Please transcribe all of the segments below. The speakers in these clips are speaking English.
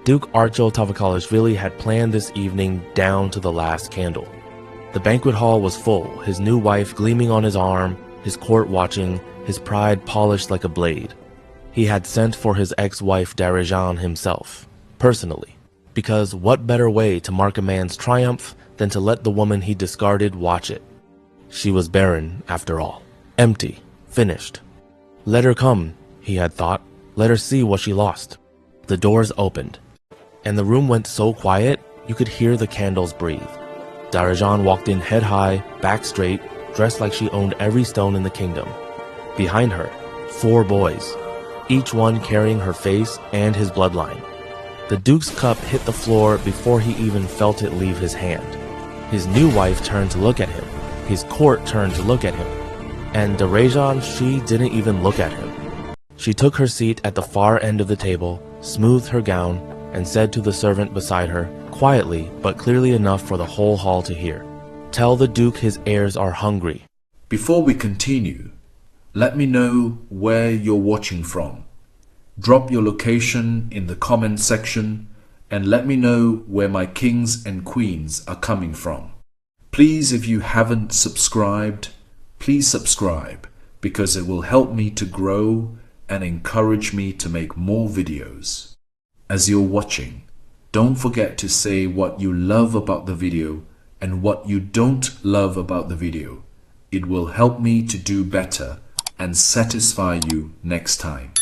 Duke Archil Tavakalishvili had planned this evening down to the last candle. The banquet hall was full, his new wife gleaming on his arm, his court watching, his pride polished like a blade. He had sent for his ex-wife Darejan himself, personally, because what better way to mark a man's triumph than to let the woman he discarded watch it? She was barren, after all. Empty. Finished. Let her come, he had thought. Let her see what she lost. The doors opened, and the room went so quiet you could hear the candles breathe. Darejan walked in head high, back straight, dressed like she owned every stone in the kingdom. Behind her, 4 boys, each one carrying her face and his bloodline. The Duke's cup hit the floor before he even felt it leave his hand. His new wife turned to look at him. His court turned to look at him. And Darejan, she didn't even look at him. She took her seat at the far end of the table, smoothed her gown, and said to the servant beside her, quietly but clearly enough for the whole hall to hear, "Tell the Duke his heirs are hungry." Before we continue, let me know where you're watching from. Drop your location in the comment section and let me know where my kings and queens are coming from. Please, if you haven't subscribed, please subscribe because it will help me to grow and encourage me to make more videos. As you're watching, don't forget to say what you love about the video and what you don't love about the video. It will help me to do better and satisfy you next time.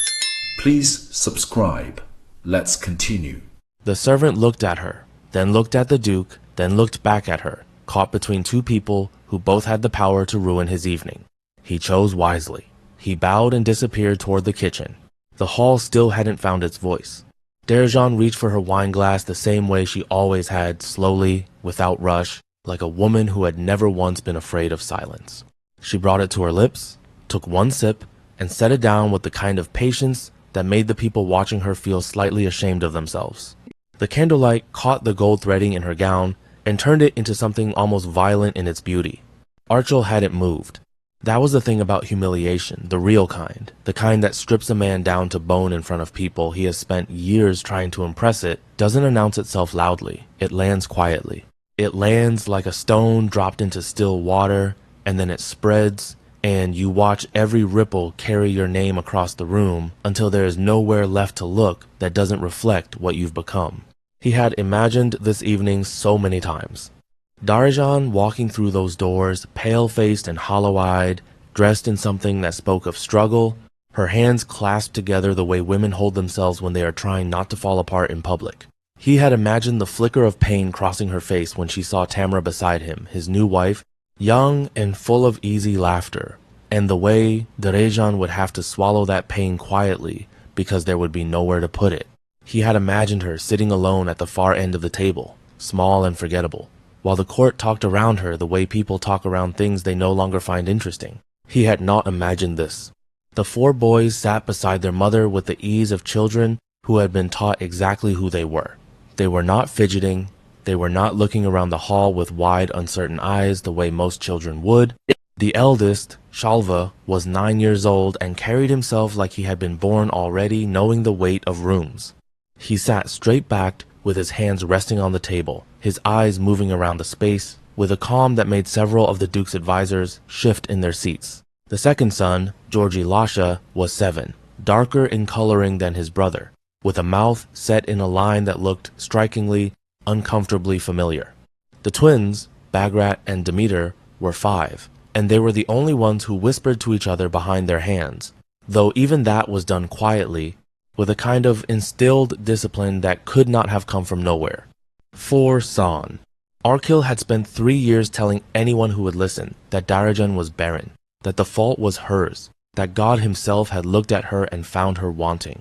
Please subscribe. Let's continue. The servant looked at her, then looked at the Duke, then looked back at her, caught between 2 people who both had the power to ruin his evening. He chose wisely. He bowed and disappeared toward the kitchen. The hall still hadn't found its voice. Darejan reached for her wine glass the same way she always had, slowly, without rush, like a woman who had never once been afraid of silence. She brought it to her lips, took 1 sip, and set it down with the kind of patience that made the people watching her feel slightly ashamed of themselves. The candlelight caught the gold threading in her gown and turned it into something almost violent in its beauty. Archil hadn't moved. That was the thing about humiliation, the real kind, the kind that strips a man down to bone in front of people he has spent years trying to impress. It doesn't announce itself loudly, it lands quietly. It lands like a stone dropped into still water, and then it spreads, and you watch every ripple carry your name across the room until there is nowhere left to look that doesn't reflect what you've become. He had imagined this evening so many times. Darejan walking through those doors, pale-faced and hollow-eyed, dressed in something that spoke of struggle, her hands clasped together the way women hold themselves when they are trying not to fall apart in public. He had imagined the flicker of pain crossing her face when she saw Tamara beside him, his new wife, young and full of easy laughter, and the way Darejan would have to swallow that pain quietly because there would be nowhere to put it. He had imagined her sitting alone at the far end of the table, small and forgettable, while the court talked around her the way people talk around things they no longer find interesting. He had not imagined this. The 4 boys sat beside their mother with the ease of children who had been taught exactly who they were. They were not fidgeting. They were not looking around the hall with wide, uncertain eyes the way most children would. The eldest, Shalva, was 9 years old and carried himself like he had been born already knowing the weight of rooms. He sat straight-backed with his hands resting on the table, his eyes moving around the space, with a calm that made several of the Duke's advisors shift in their seats. The second son, Georgi Lasha, was 7, darker in coloring than his brother, with a mouth set in a line that looked strikingly, uncomfortably familiar. The twins, Bagrat and Demeter, were 5, and they were the only ones who whispered to each other behind their hands, though even that was done quietly, with a kind of instilled discipline that could not have come from nowhere. 4 San. Archil had spent 3 years telling anyone who would listen that Darejan was barren, that the fault was hers, that God himself had looked at her and found her wanting.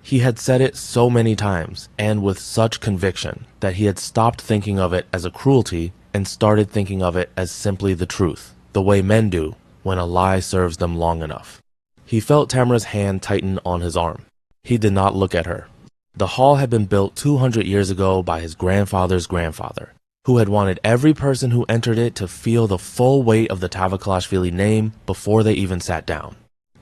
He had said it so many times, and with such conviction, that he had stopped thinking of it as a cruelty and started thinking of it as simply the truth, the way men do when a lie serves them long enough. He felt Tamara's hand tighten on his arm. He did not look at her. The hall had been built 200 years ago by his grandfather's grandfather, who had wanted every person who entered it to feel the full weight of the Tavakalishvili name before they even sat down.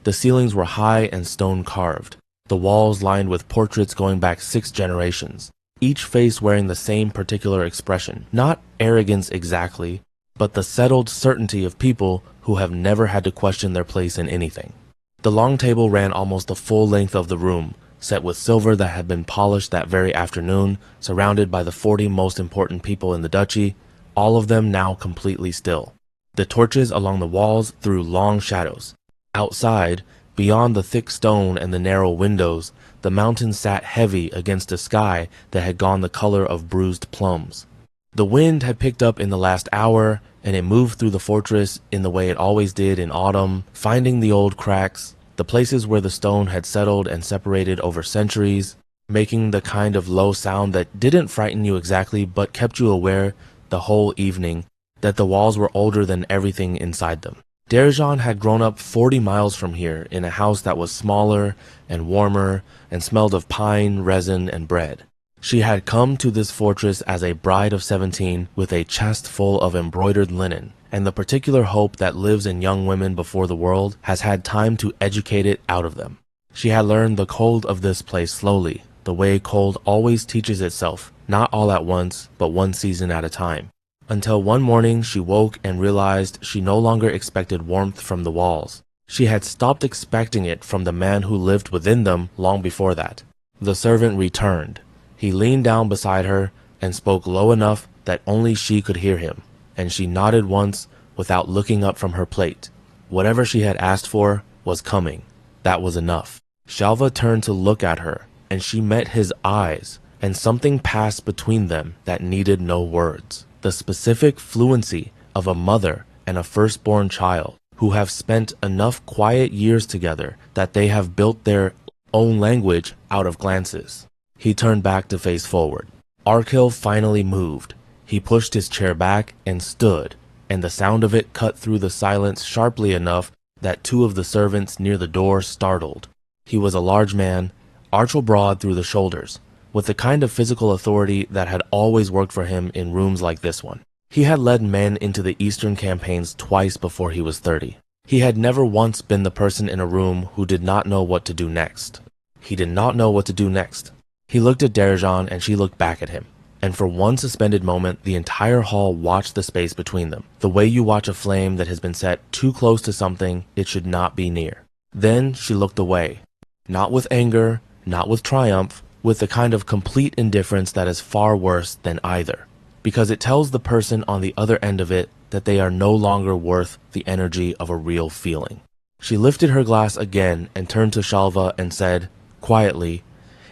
The ceilings were high and stone carved, the walls lined with portraits going back 6 generations, each face wearing the same particular expression. Not arrogance exactly, but the settled certainty of people who have never had to question their place in anything. The long table ran almost the full length of the room, set with silver that had been polished that very afternoon, surrounded by the 40 most important people in the duchy, all of them now completely still. The torches along the walls threw long shadows. Outside, beyond the thick stone and the narrow windows, the mountains sat heavy against a sky that had gone the color of bruised plums. The wind had picked up in the last hour, and it moved through the fortress in the way it always did in autumn, finding the old cracks, the places where the stone had settled and separated over centuries, making the kind of low sound that didn't frighten you exactly but kept you aware the whole evening that the walls were older than everything inside them. Darejan had grown up 40 miles from here in a house that was smaller and warmer and smelled of pine, resin, and bread. She had come to this fortress as a bride of 17 with a chest full of embroidered linen, and the particular hope that lives in young women before the world has had time to educate it out of them. She had learned the cold of this place slowly, the way cold always teaches itself, not all at once, but one season at a time. Until one morning she woke and realized she no longer expected warmth from the walls. She had stopped expecting it from the man who lived within them long before that. The servant returned. He leaned down beside her and spoke low enough that only she could hear him, and she nodded once without looking up from her plate. Whatever she had asked for was coming. That was enough. Shalva turned to look at her, and she met his eyes, and something passed between them that needed no words. The specific fluency of a mother and a firstborn child who have spent enough quiet years together that they have built their own language out of glances. He turned back to face forward. Archil finally moved. He pushed his chair back and stood, and the sound of it cut through the silence sharply enough that two of the servants near the door startled. He was a large man, arch broad through the shoulders, with the kind of physical authority that had always worked for him in rooms like this one. He had led men into the Eastern campaigns twice before he was 30. He had never once been the person in a room who did not know what to do next. He did not know what to do next. He looked at Darejan and she looked back at him. And for one suspended moment, the entire hall watched the space between them, the way you watch a flame that has been set too close to something it should not be near. Then she looked away. Not with anger, not with triumph, with the kind of complete indifference that is far worse than either, because it tells the person on the other end of it that they are no longer worth the energy of a real feeling. She lifted her glass again and turned to Shalva and said, quietly,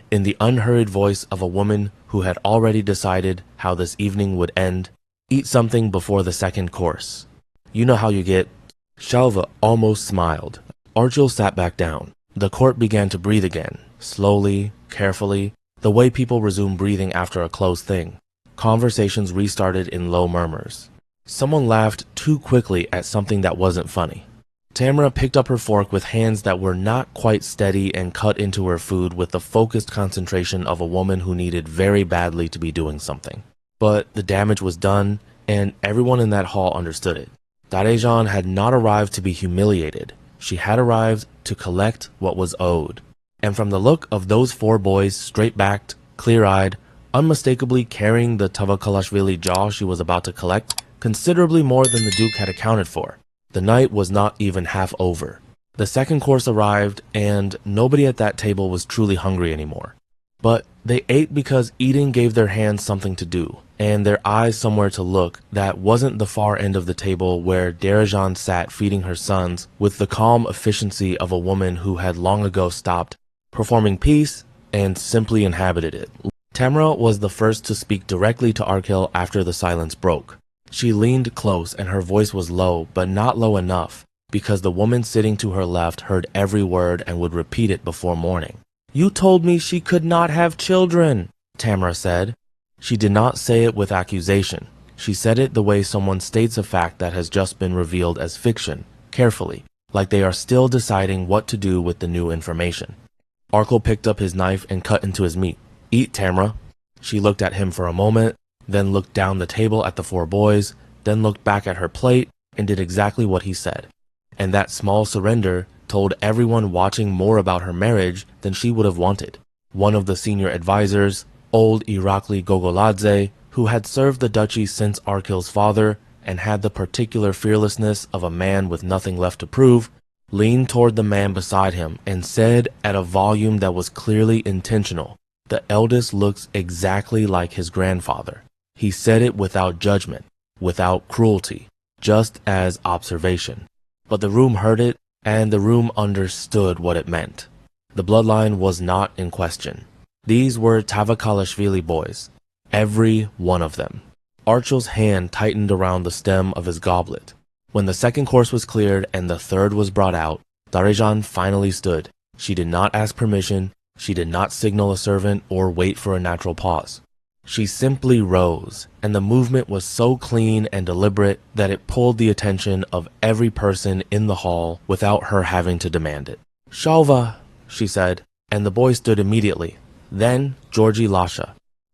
in the unhurried voice of a woman who had already decided how this evening would end, eat something before the second course. You know how you get. Shalva almost smiled. Archil sat back down. The court began to breathe again, slowly, carefully, the way people resume breathing after a close thing. Conversations restarted in low murmurs. Someone laughed too quickly at something that wasn't funny. Tamara picked up her fork with hands that were not quite steady and cut into her food with the focused concentration of a woman who needed very badly to be doing something. But the damage was done, and everyone in that hall understood it. Darejan had not arrived to be humiliated. She had arrived to collect what was owed. And from the look of those four boys, straight-backed, clear-eyed, unmistakably carrying the Tavakalashvili jaw she was about to collect, considerably more than the Duke had accounted for, the night was not even half over. The second course arrived, and nobody at that table was truly hungry anymore. But they ate because eating gave their hands something to do, and their eyes somewhere to look that wasn't the far end of the table where Darejan sat feeding her sons with the calm efficiency of a woman who had long ago stopped performing peace and simply inhabited it. Tamara was the first to speak directly to Archil after the silence broke. She leaned close and her voice was low, but not low enough, because the woman sitting to her left heard every word and would repeat it before morning. "You told me she could not have children," Tamara said. She did not say it with accusation. She said it the way someone states a fact that has just been revealed as fiction, carefully, like they are still deciding what to do with the new information. Archil picked up his knife and cut into his meat. "Eat, Tamara." She looked at him for a moment, then looked down the table at the four boys, then looked back at her plate and did exactly what he said. And that small surrender told everyone watching more about her marriage than she would have wanted. One of the senior advisors, Old Irakli Gogoladze, who had served the duchy since Archil's father and had the particular fearlessness of a man with nothing left to prove, leaned toward the man beside him and said at a volume that was clearly intentional, "The eldest looks exactly like his grandfather." He said it without judgment, without cruelty, just as observation. But the room heard it, and the room understood what it meant. The bloodline was not in question. These were Tavakalishvili boys, every one of them. Archil's hand tightened around the stem of his goblet. When the second course was cleared and the third was brought out, Darejan finally stood. She did not ask permission, she did not signal a servant or wait for a natural pause. She simply rose, and the movement was so clean and deliberate that it pulled the attention of every person in the hall without her having to demand it. "Shalva," she said, and the boy stood immediately. Then Georgi Lasha.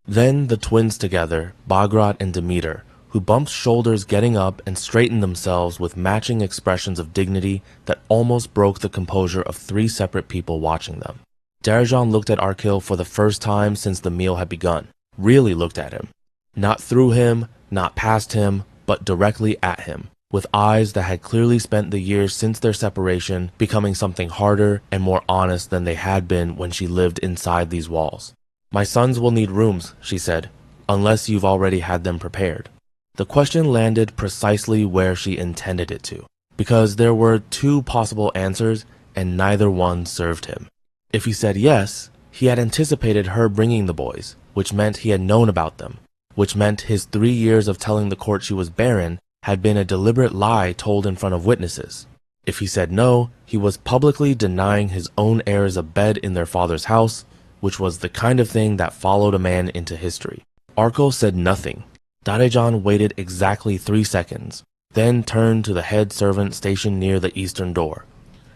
Then the twins together, Bagrat and Demeter, who bumped shoulders getting up and straightened themselves with matching expressions of dignity that almost broke the composure of three separate people watching them. Darejan looked at Archil for the first time since the meal had begun. Really looked at him. Not through him, not past him, but directly at him, with eyes that had clearly spent the years since their separation becoming something harder and more honest than they had been when she lived inside these walls. "My sons will need rooms," she said, "unless you've already had them prepared." The question landed precisely where she intended it to, because there were two possible answers and neither one served him. If he said yes, he had anticipated her bringing the boys, which meant he had known about them, which meant his 3 years of telling the court she was barren had been a deliberate lie told in front of witnesses. If he said no, he was publicly denying his own heirs a bed in their father's house, which was the kind of thing that followed a man into history. Archil said nothing. Darejan waited exactly 3 seconds, then turned to the head servant stationed near the eastern door.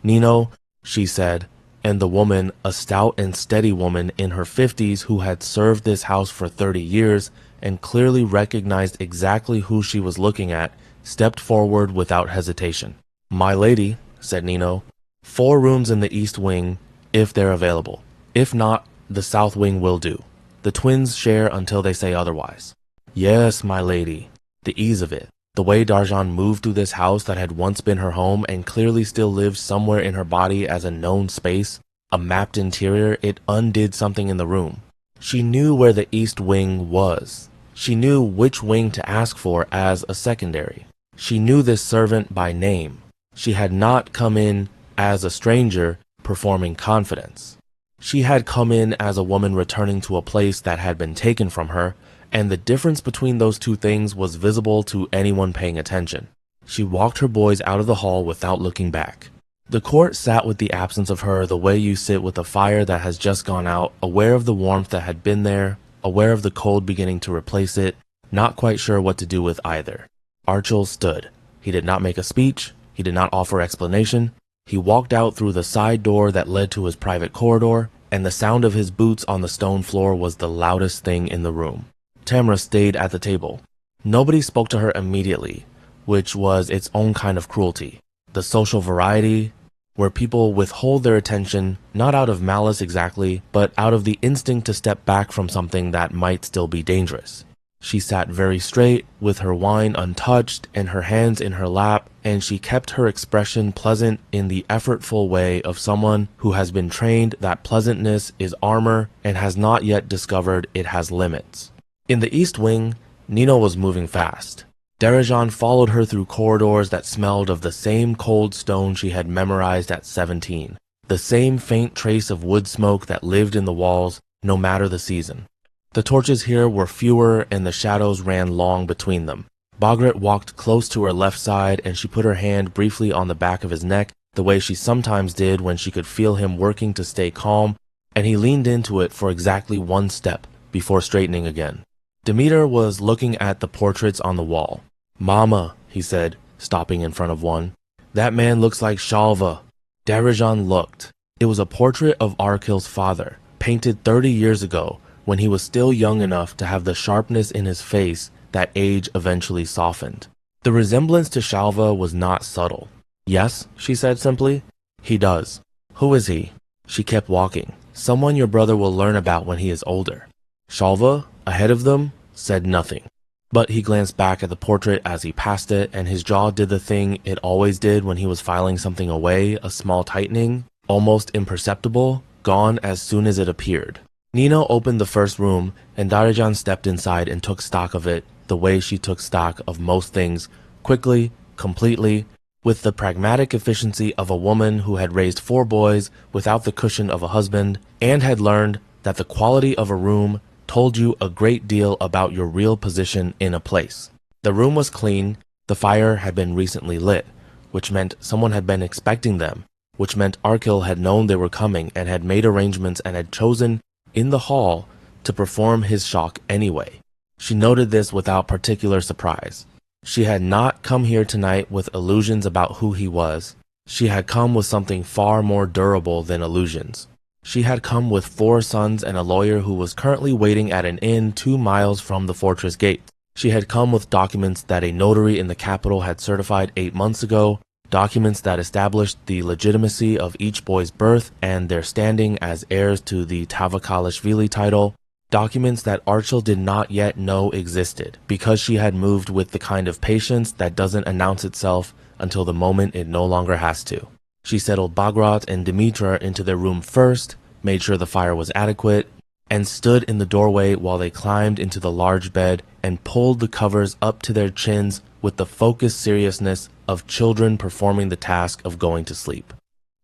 "Nino," she said, and the woman, a stout and steady woman in her 50s who had served this house for 30 years and clearly recognized exactly who she was looking at, stepped forward without hesitation. "My lady," said Nino, 4 rooms in the east wing, if they're available. If not, the south wing will do. The twins share until they say otherwise." "Yes, my lady." The ease of it, the way Darejan moved through this house that had once been her home and clearly still lived somewhere in her body as a known space, a mapped interior, it undid something in the room. She knew where the east wing was. She knew which wing to ask for as a secondary. She knew this servant by name. She had not come in as a stranger performing confidence. She had come in as a woman returning to a place that had been taken from her, and the difference between those two things was visible to anyone paying attention. She walked her boys out of the hall without looking back. The court sat with the absence of her the way you sit with a fire that has just gone out, aware of the warmth that had been there, aware of the cold beginning to replace it, not quite sure what to do with either. Archil stood. He did not make a speech. He did not offer explanation. He walked out through the side door that led to his private corridor, and the sound of his boots on the stone floor was the loudest thing in the room. Tamra stayed at the table. Nobody spoke to her immediately, which was its own kind of cruelty. The social variety, where people withhold their attention, not out of malice exactly, but out of the instinct to step back from something that might still be dangerous. She sat very straight, with her wine untouched and her hands in her lap, and she kept her expression pleasant in the effortful way of someone who has been trained that pleasantness is armor and has not yet discovered it has limits. In the east wing, Nino was moving fast. Darejan followed her through corridors that smelled of the same cold stone she had memorized at 17, the same faint trace of wood smoke that lived in the walls, no matter the season. The torches here were fewer and the shadows ran long between them. Bagrat walked close to her left side and she put her hand briefly on the back of his neck, the way she sometimes did when she could feel him working to stay calm, and he leaned into it for exactly 1 step before straightening again. Demeter was looking at the portraits on the wall. "Mama," he said, stopping in front of one. "That man looks like Shalva." Darejan looked. It was a portrait of Archil's father, painted 30 years ago, when he was still young enough to have the sharpness in his face that age eventually softened. The resemblance to Shalva was not subtle. "Yes," she said simply. "He does." "Who is he?" She kept walking. "Someone your brother will learn about when he is older." Shalva, ahead of them, said nothing. But he glanced back at the portrait as he passed it, and his jaw did the thing it always did when he was filing something away, a small tightening, almost imperceptible, gone as soon as it appeared. Nina opened the first room, and Darejan stepped inside and took stock of it the way she took stock of most things, quickly, completely, with the pragmatic efficiency of a woman who had raised 4 boys without the cushion of a husband, and had learned that the quality of a room told you a great deal about your real position in a place. The room was clean, the fire had been recently lit, which meant someone had been expecting them, which meant Archil had known they were coming and had made arrangements and had chosen, in the hall, to perform his shock anyway. She noted this without particular surprise. She had not come here tonight with illusions about who he was. She had come with something far more durable than illusions. She had come with 4 sons and a lawyer who was currently waiting at an inn 2 miles from the fortress gate. She had come with documents that a notary in the capital had certified 8 months ago, documents that established the legitimacy of each boy's birth and their standing as heirs to the Tavakalishvili title, documents that Archil did not yet know existed, because she had moved with the kind of patience that doesn't announce itself until the moment it no longer has to. She settled Bagrat and Dimitra into their room first, made sure the fire was adequate, and stood in the doorway while they climbed into the large bed and pulled the covers up to their chins with the focused seriousness of children performing the task of going to sleep.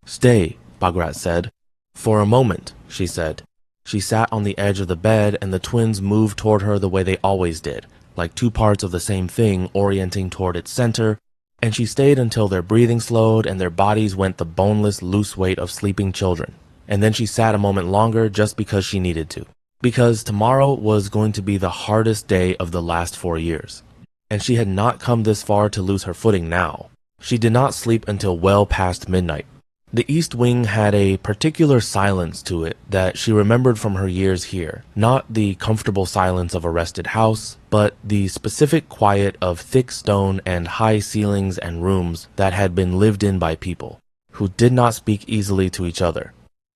"Stay," Bagrat said. "For a moment," she said. She sat on the edge of the bed, and the twins moved toward her the way they always did, like 2 parts of the same thing orienting toward its center, and she stayed until their breathing slowed and their bodies went the boneless, loose weight of sleeping children. And then she sat a moment longer just because she needed to. Because tomorrow was going to be the hardest day of the last 4 years. And she had not come this far to lose her footing now. She did not sleep until well past midnight. The East Wing had a particular silence to it that she remembered from her years here. Not the comfortable silence of a rested house, but the specific quiet of thick stone and high ceilings and rooms that had been lived in by people, who did not speak easily to each other.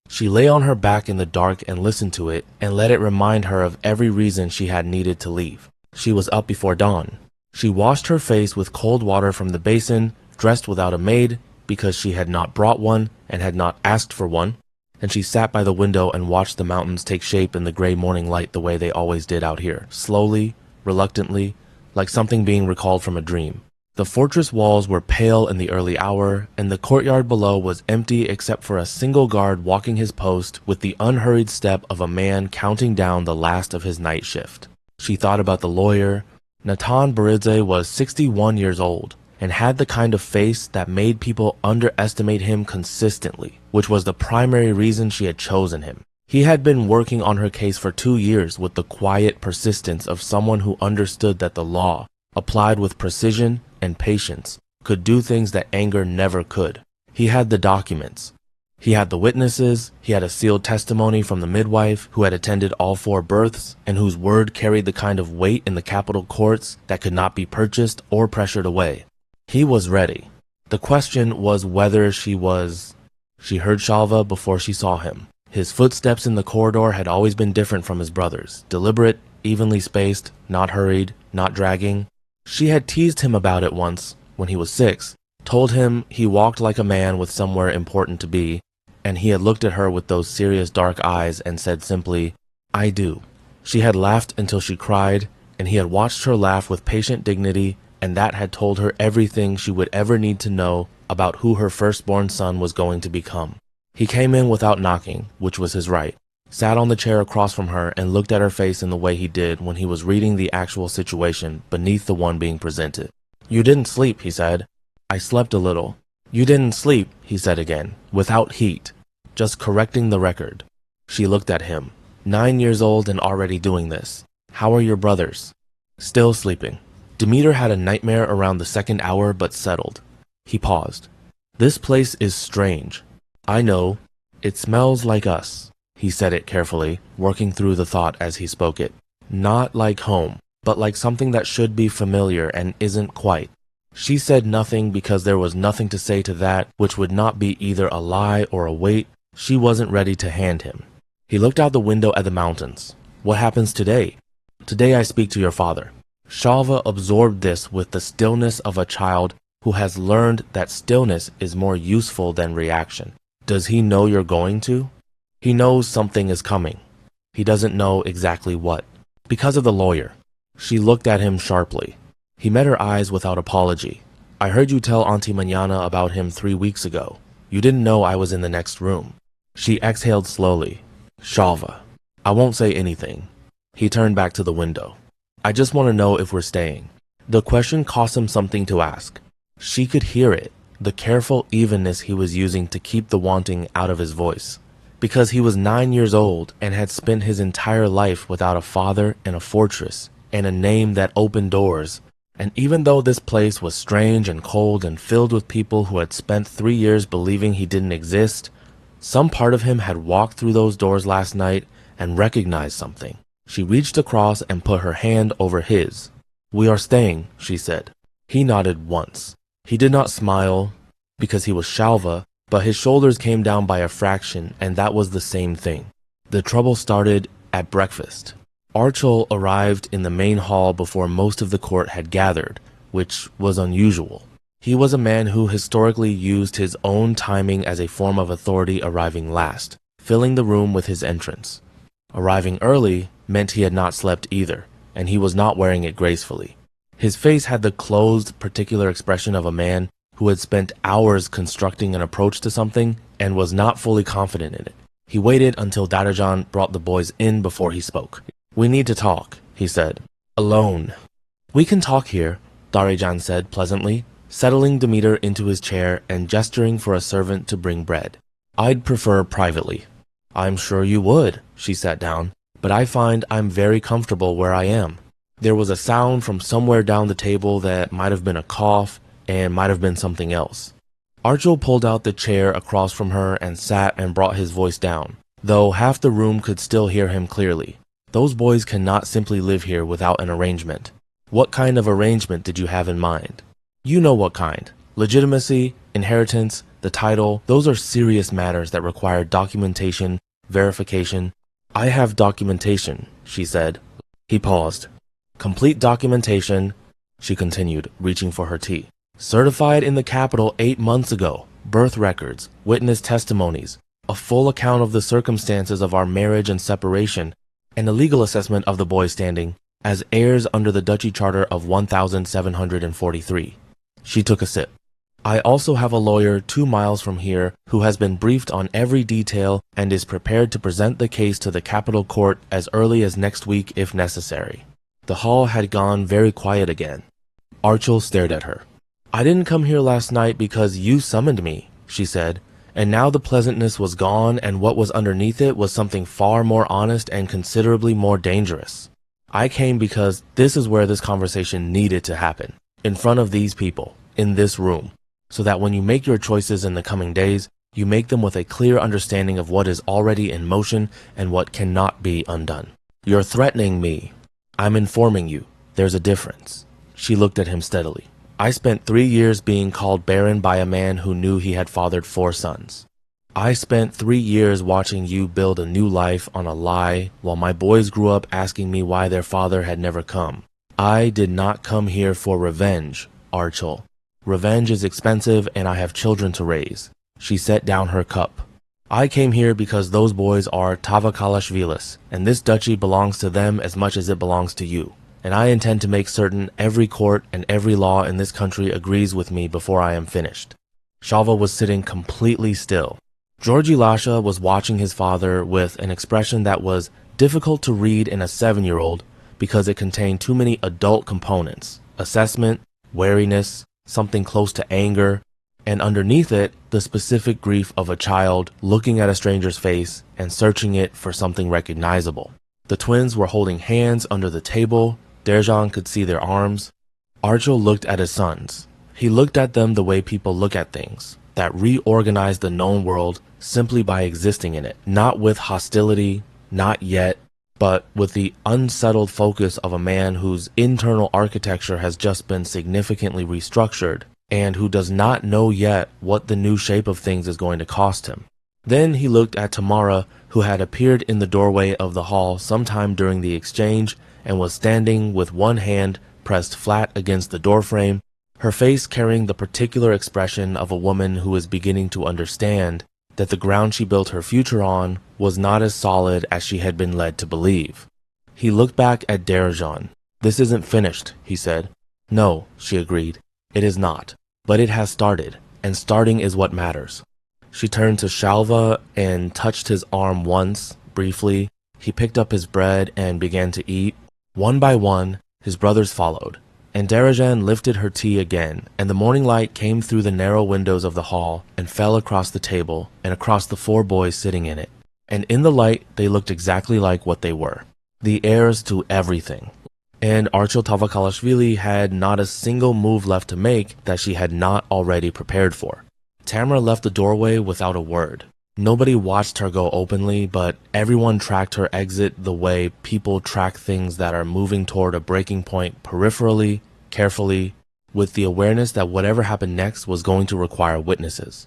She lay on her back in the dark and listened to it, and let it remind her of every reason she had needed to leave. She was up before dawn. She washed her face with cold water from the basin, dressed without a maid, because she had not brought one and had not asked for one, and she sat by the window and watched the mountains take shape in the gray morning light the way they always did out here, slowly, reluctantly, like something being recalled from a dream. The fortress walls were pale in the early hour, and the courtyard below was empty except for a single guard walking his post with the unhurried step of a man counting down the last of his night shift. She thought about the lawyer. Natan Baridze was 61 years old, and had the kind of face that made people underestimate him consistently, which was the primary reason she had chosen him. He had been working on her case for 2 years with the quiet persistence of someone who understood that the law, applied with precision and patience, could do things that anger never could. He had the documents. He had the witnesses. He had a sealed testimony from the midwife who had attended all 4 births and whose word carried the kind of weight in the capital courts that could not be purchased or pressured away. He was ready. The question was whether she was... She heard Shalva before she saw him. His footsteps in the corridor had always been different from his brother's. Deliberate, evenly spaced, not hurried, not dragging. She had teased him about it once, when he was 6, told him he walked like a man with somewhere important to be, and he had looked at her with those serious dark eyes and said simply, "I do." She had laughed until she cried, and he had watched her laugh with patient dignity, and that had told her everything she would ever need to know about who her firstborn son was going to become. He came in without knocking, which was his right, sat on the chair across from her and looked at her face in the way he did when he was reading the actual situation beneath the one being presented. "You didn't sleep," he said. "I slept a little." "You didn't sleep," he said again, without heat, just correcting the record. She looked at him. 9 years old and already doing this. "How are your brothers?" "Still sleeping." Demeter had a nightmare around the 2nd hour, but settled. He paused. "This place is strange." "I know. It smells like us." He said it carefully, working through the thought as he spoke it. "Not like home, but like something that should be familiar and isn't quite." She said nothing because there was nothing to say to that which would not be either a lie or a weight she wasn't ready to hand him. He looked out the window at the mountains. What happens today? Today I speak to your father. Shalva absorbed this with the stillness of a child who has learned that stillness is more useful than reaction. Does he know you're going to? He knows something is coming. He doesn't know exactly what. Because of the lawyer. She looked at him sharply. He met her eyes without apology. I heard you tell Auntie Manana about him 3 weeks ago. You didn't know I was in the next room. She exhaled slowly. Shalva. I won't say anything. He turned back to the window. I just want to know if we're staying. The question cost him something to ask. She could hear it, the careful evenness he was using to keep the wanting out of his voice. Because he was 9 years old and had spent his entire life without a father and a fortress and a name that opened doors. And even though this place was strange and cold and filled with people who had spent 3 years believing he didn't exist, some part of him had walked through those doors last night and recognized something. She reached across and put her hand over his. We are staying, she said. He nodded once. He did not smile because he was Shalva, but his shoulders came down by a fraction, and that was the same thing. The trouble started at breakfast. Archil arrived in the main hall before most of the court had gathered, which was unusual. He was a man who historically used his own timing as a form of authority, arriving last, filling the room with his entrance. Arriving early meant he had not slept either, and he was not wearing it gracefully. His face had the closed, particular expression of a man who had spent hours constructing an approach to something and was not fully confident in it. He waited until Darejan brought the boys in before he spoke. We need to talk, he said. Alone. We can talk here, Darejan said pleasantly, settling Demeter into his chair and gesturing for a servant to bring bread. I'd prefer privately. I'm sure you would, she sat down, but I find I'm very comfortable where I am. There was a sound from somewhere down the table that might have been a cough and might have been something else. Archil pulled out the chair across from her and sat and brought his voice down, though half the room could still hear him clearly. Those boys cannot simply live here without an arrangement. What kind of arrangement did you have in mind? You know what kind. Legitimacy, inheritance, the title, those are serious matters that require documentation, verification. I have documentation, she said. He paused. Complete documentation, she continued, reaching for her tea. Certified in the capital 8 months ago. Birth records, witness testimonies, a full account of the circumstances of our marriage and separation, and a legal assessment of the boys standing as heirs under the Duchy Charter of 1743. She took a sip. I also have a lawyer 2 miles from here who has been briefed on every detail and is prepared to present the case to the capital court as early as next week if necessary. The hall had gone very quiet again. Archil stared at her. I didn't come here last night because you summoned me, she said, and now the pleasantness was gone and what was underneath it was something far more honest and considerably more dangerous. I came because this is where this conversation needed to happen, in front of these people, in this room, so that when you make your choices in the coming days, you make them with a clear understanding of what is already in motion and what cannot be undone. You're threatening me. I'm informing you. There's a difference. She looked at him steadily. I spent 3 years being called Barren by a man who knew he had fathered 4 sons. I spent 3 years watching you build a new life on a lie while my boys grew up asking me why their father had never come. I did not come here for revenge, Archil. Revenge is expensive and I have children to raise. She set down her cup. I came here because those boys are Tavakalashvilis, and this duchy belongs to them as much as it belongs to you. And I intend to make certain every court and every law in this country agrees with me before I am finished. Shalva was sitting completely still. Georgi Lasha was watching his father with an expression that was difficult to read in a 7-year-old because it contained too many adult components: assessment, wariness, something close to anger, and underneath it, the specific grief of a child looking at a stranger's face and searching it for something recognizable. The twins were holding hands under the table. Darejan could see their arms. Archil looked at his sons. He looked at them the way people look at things, that reorganize the known world simply by existing in it, not with hostility, not yet, but with the unsettled focus of a man whose internal architecture has just been significantly restructured and who does not know yet what the new shape of things is going to cost him. Then he looked at Tamara, who had appeared in the doorway of the hall sometime during the exchange and was standing with one hand pressed flat against the doorframe, her face carrying the particular expression of a woman who is beginning to understand that the ground she built her future on was not as solid as she had been led to believe. He looked back at Darejan. "This isn't finished," he said. "No," she agreed. "It is not. But it has started, and starting is what matters." She turned to Shalva and touched his arm once, briefly. He picked up his bread and began to eat. One by one, his brothers followed, and Darejan lifted her tea again, and the morning light came through the narrow windows of the hall and fell across the table and across the 4 boys sitting in it. And in the light, they looked exactly like what they were, the heirs to everything. And Archil Tavakalashvili had not a single move left to make that she had not already prepared for. Tamara left the doorway without a word. Nobody watched her go openly, but everyone tracked her exit the way people track things that are moving toward a breaking point peripherally, carefully, with the awareness that whatever happened next was going to require witnesses.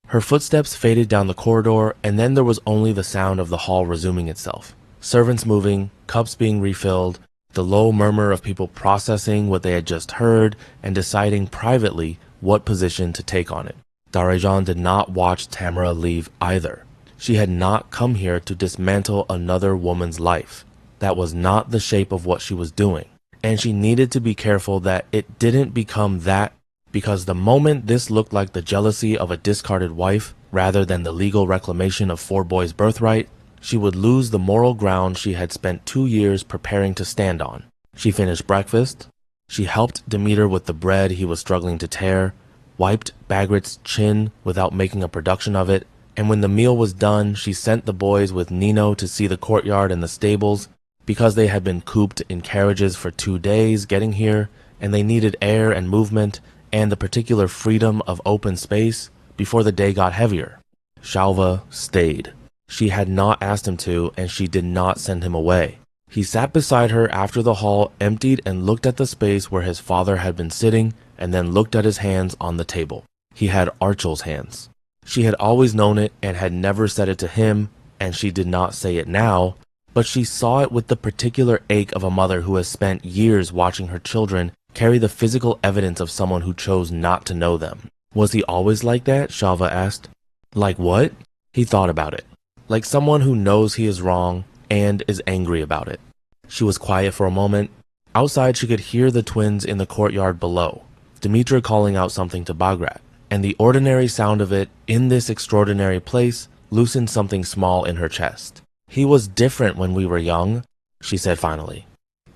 Her footsteps faded down the corridor, and then there was only the sound of the hall resuming itself. Servants moving, cups being refilled, the low murmur of people processing what they had just heard and deciding privately what position to take on it. Darejan did not watch Tamara leave either. She had not come here to dismantle another woman's life. That was not the shape of what she was doing. And she needed to be careful that it didn't become that, because the moment this looked like the jealousy of a discarded wife rather than the legal reclamation of 4 boys' birthright, she would lose the moral ground she had spent 2 years preparing to stand on. She finished breakfast. She helped Demeter with the bread he was struggling to tear, wiped Bagrat's chin without making a production of it, and when the meal was done, she sent the boys with Nino to see the courtyard and the stables, because they had been cooped in carriages for 2 days getting here, and they needed air and movement, and the particular freedom of open space before the day got heavier. Shalva stayed. She had not asked him to, and she did not send him away. He sat beside her after the hall emptied and looked at the space where his father had been sitting, and then looked at his hands on the table. He had Archil's hands. She had always known it and had never said it to him, and she did not say it now, but she saw it with the particular ache of a mother who has spent years watching her children carry the physical evidence of someone who chose not to know them. Was he always like that? Shalva asked. Like what? He thought about it. Like someone who knows he is wrong and is angry about it. She was quiet for a moment. Outside she could hear the twins in the courtyard below, Demeter calling out something to Bagrat, and the ordinary sound of it in this extraordinary place loosened something small in her chest. "He was different when we were young," she said finally.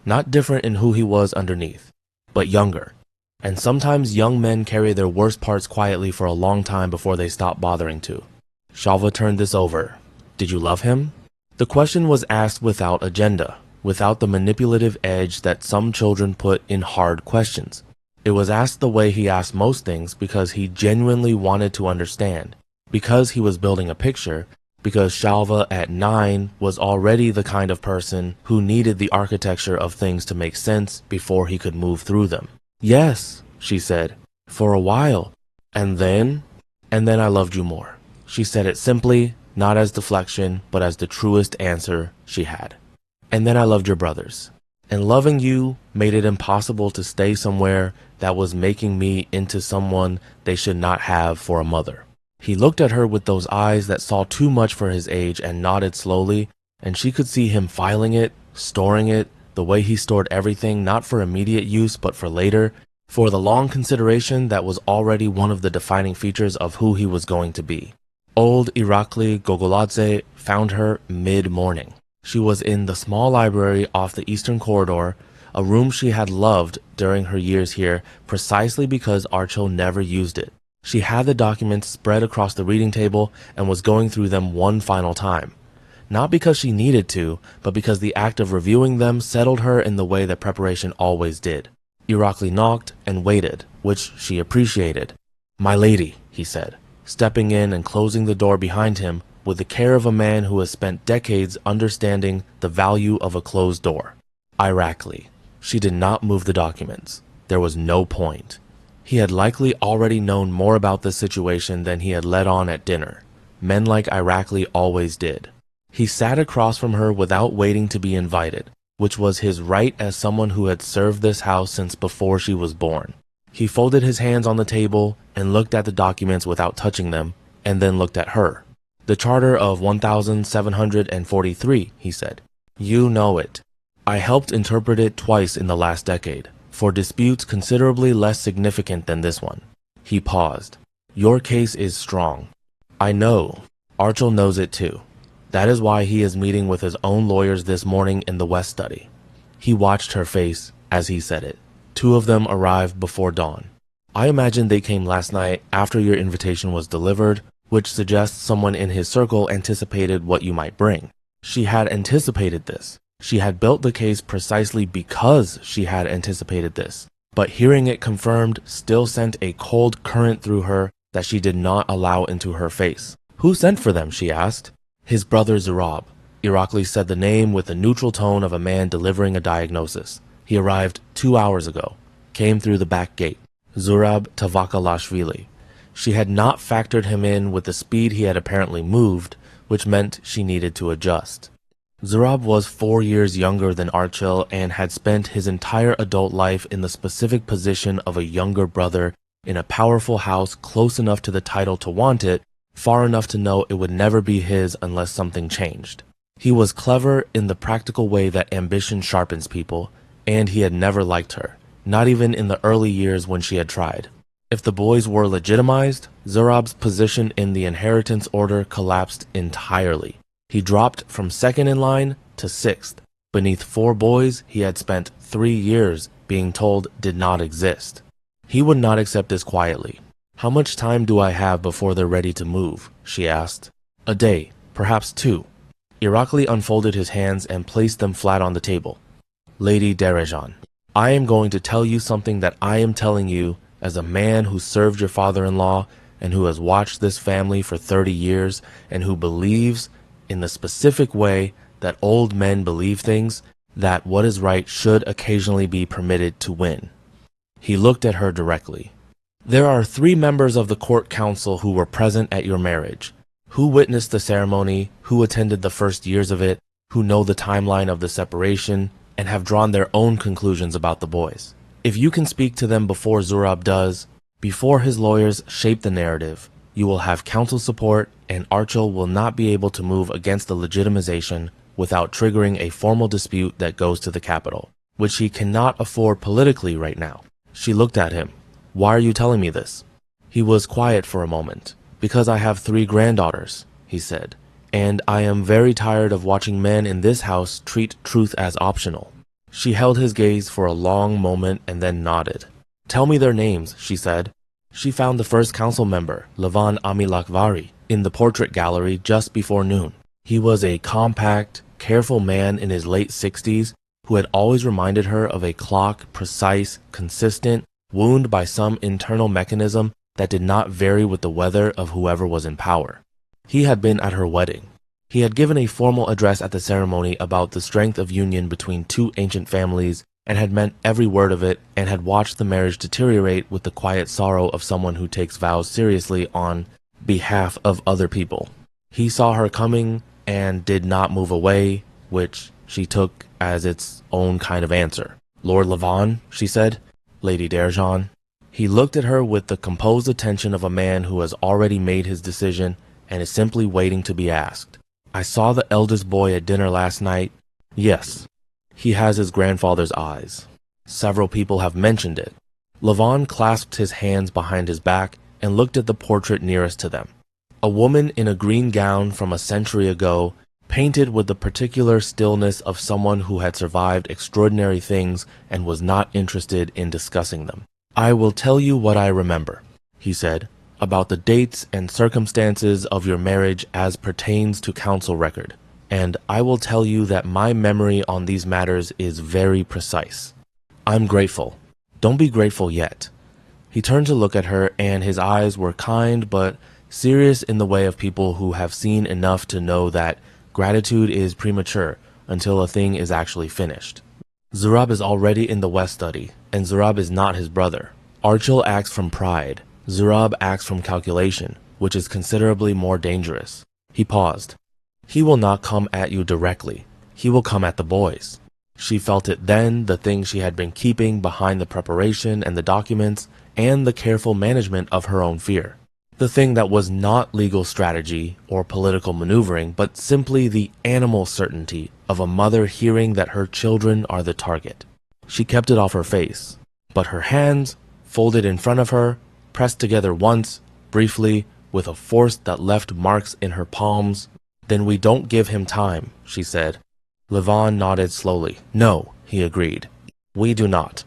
Not different in who he was underneath, but younger. And sometimes young men carry their worst parts quietly for a long time before they stop bothering to. Shalva turned this over. "Did you love him?" The question was asked without agenda, without the manipulative edge that some children put in hard questions. It was asked the way he asked most things, because he genuinely wanted to understand, because he was building a picture, because Shalva at 9 was already the kind of person who needed the architecture of things to make sense before he could move through them. "Yes," she said, "for a while. And then I loved you more." She said it simply, not as deflection, but as the truest answer she had. "And then I loved your brothers. And loving you made it impossible to stay somewhere that was making me into someone they should not have for a mother." He looked at her with those eyes that saw too much for his age and nodded slowly, and she could see him filing it, storing it, the way he stored everything, not for immediate use but for later, for the long consideration that was already one of the defining features of who he was going to be. Old Irakli Gogoladze found her mid-morning. She was in the small library off the eastern corridor, a room she had loved during her years here precisely because Archil never used it. She had the documents spread across the reading table and was going through them one final time. Not because she needed to, but because the act of reviewing them settled her in the way that preparation always did. Irakli knocked and waited, which she appreciated. "My lady," he said, stepping in and closing the door behind him with the care of a man who has spent decades understanding the value of a closed door. Irakli. She did not move the documents. There was no point. He had likely already known more about this situation than he had let on at dinner. men like Irakli always did. He sat across from her without waiting to be invited, which was his right as someone who had served this house since before she was born. He folded his hands on the table and looked at the documents without touching them, and then looked at her. "The Charter of 1743, he said. "You know it. I helped interpret it twice in the last decade, for disputes considerably less significant than this one." He paused. "Your case is strong. I know. Archil knows it too. That is why he is meeting with his own lawyers this morning in the West Study." He watched her face as he said it. "Two of them arrived before dawn. I imagine they came last night after your invitation was delivered, which suggests someone in his circle anticipated what you might bring." She had anticipated this. She had built the case precisely because she had anticipated this. But hearing it confirmed still sent a cold current through her that she did not allow into her face. "Who sent for them?" she asked. "His brother Zurab." Irakli said the name with the neutral tone of a man delivering a diagnosis. "He arrived 2 hours ago. Came through the back gate. Zurab Tavakalashvili." She had not factored him in with the speed he had apparently moved, which meant she needed to adjust. Zurab was 4 years younger than Archil and had spent his entire adult life in the specific position of a younger brother in a powerful house close enough to the title to want it, far enough to know it would never be his unless something changed. He was clever in the practical way that ambition sharpens people, and he had never liked her, not even in the early years when she had tried. If the boys were legitimized, Zurab's position in the inheritance order collapsed entirely. He dropped from second in line to sixth, beneath 4 boys he had spent 3 years being told did not exist. He would not accept this quietly. "How much time do I have before they're ready to move?" she asked. "A day, perhaps 2. Irakli unfolded his hands and placed them flat on the table. "Lady Darejan, I am going to tell you something that I am telling you as a man who served your father-in-law and who has watched this family for 30 years and who believes, in the specific way that old men believe things, that what is right should occasionally be permitted to win." He looked at her directly. "There are 3 members of the court council who were present at your marriage, who witnessed the ceremony, who attended the first years of it, who know the timeline of the separation, and have drawn their own conclusions about the boys. If you can speak to them before Zurab does, before his lawyers shape the narrative, you will have council support, and Archil will not be able to move against the legitimization without triggering a formal dispute that goes to the capital, which he cannot afford politically right now." She looked at him. "Why are you telling me this?" He was quiet for a moment. "Because I have 3 granddaughters," he said, "and I am very tired of watching men in this house treat truth as optional." She held his gaze for a long moment and then nodded. "Tell me their names," she said. She found the first council member, Levan Amilakvari, in the portrait gallery just before noon. He was a compact, careful man in his late 60s who had always reminded her of a clock, precise, consistent, wound by some internal mechanism that did not vary with the weather of whoever was in power. He had been at her wedding. He had given a formal address at the ceremony about the strength of union between 2 ancient families and had meant every word of it and had watched the marriage deteriorate with the quiet sorrow of someone who takes vows seriously on behalf of other people. He saw her coming and did not move away, which she took as its own kind of answer. "Lord Levan," she said. "Lady Darejan." He looked at her with the composed attention of a man who has already made his decision and is simply waiting to be asked. "I saw the eldest boy at dinner last night." "Yes." "He has his grandfather's eyes. Several people have mentioned it." Levan clasped his hands behind his back and looked at the portrait nearest to them. A woman in a green gown from a century ago, painted with the particular stillness of someone who had survived extraordinary things and was not interested in discussing them. "I will tell you what I remember," he said, "about the dates and circumstances of your marriage as pertains to council record, and I will tell you that my memory on these matters is very precise. I'm grateful. Don't be grateful yet." He turned to look at her, and his eyes were kind but serious in the way of people who have seen enough to know that gratitude is premature until a thing is actually finished. "Zurab is already in the West Study, and Zurab is not his brother. Archil acts from pride. Zurab acts from calculation. which is considerably more dangerous. He paused. He will not come at you directly. He will come at the boys. She felt it then, the thing she had been keeping behind the preparation and the documents and the careful management of her own fear. The thing that was not legal strategy or political maneuvering, but simply the animal certainty of a mother hearing that her children are the target. She kept it off her face, but her hands, folded in front of her, pressed together once, briefly, with a force that left marks in her palms. Then we don't give him time, she said. Levon nodded slowly. No, he agreed. We do not.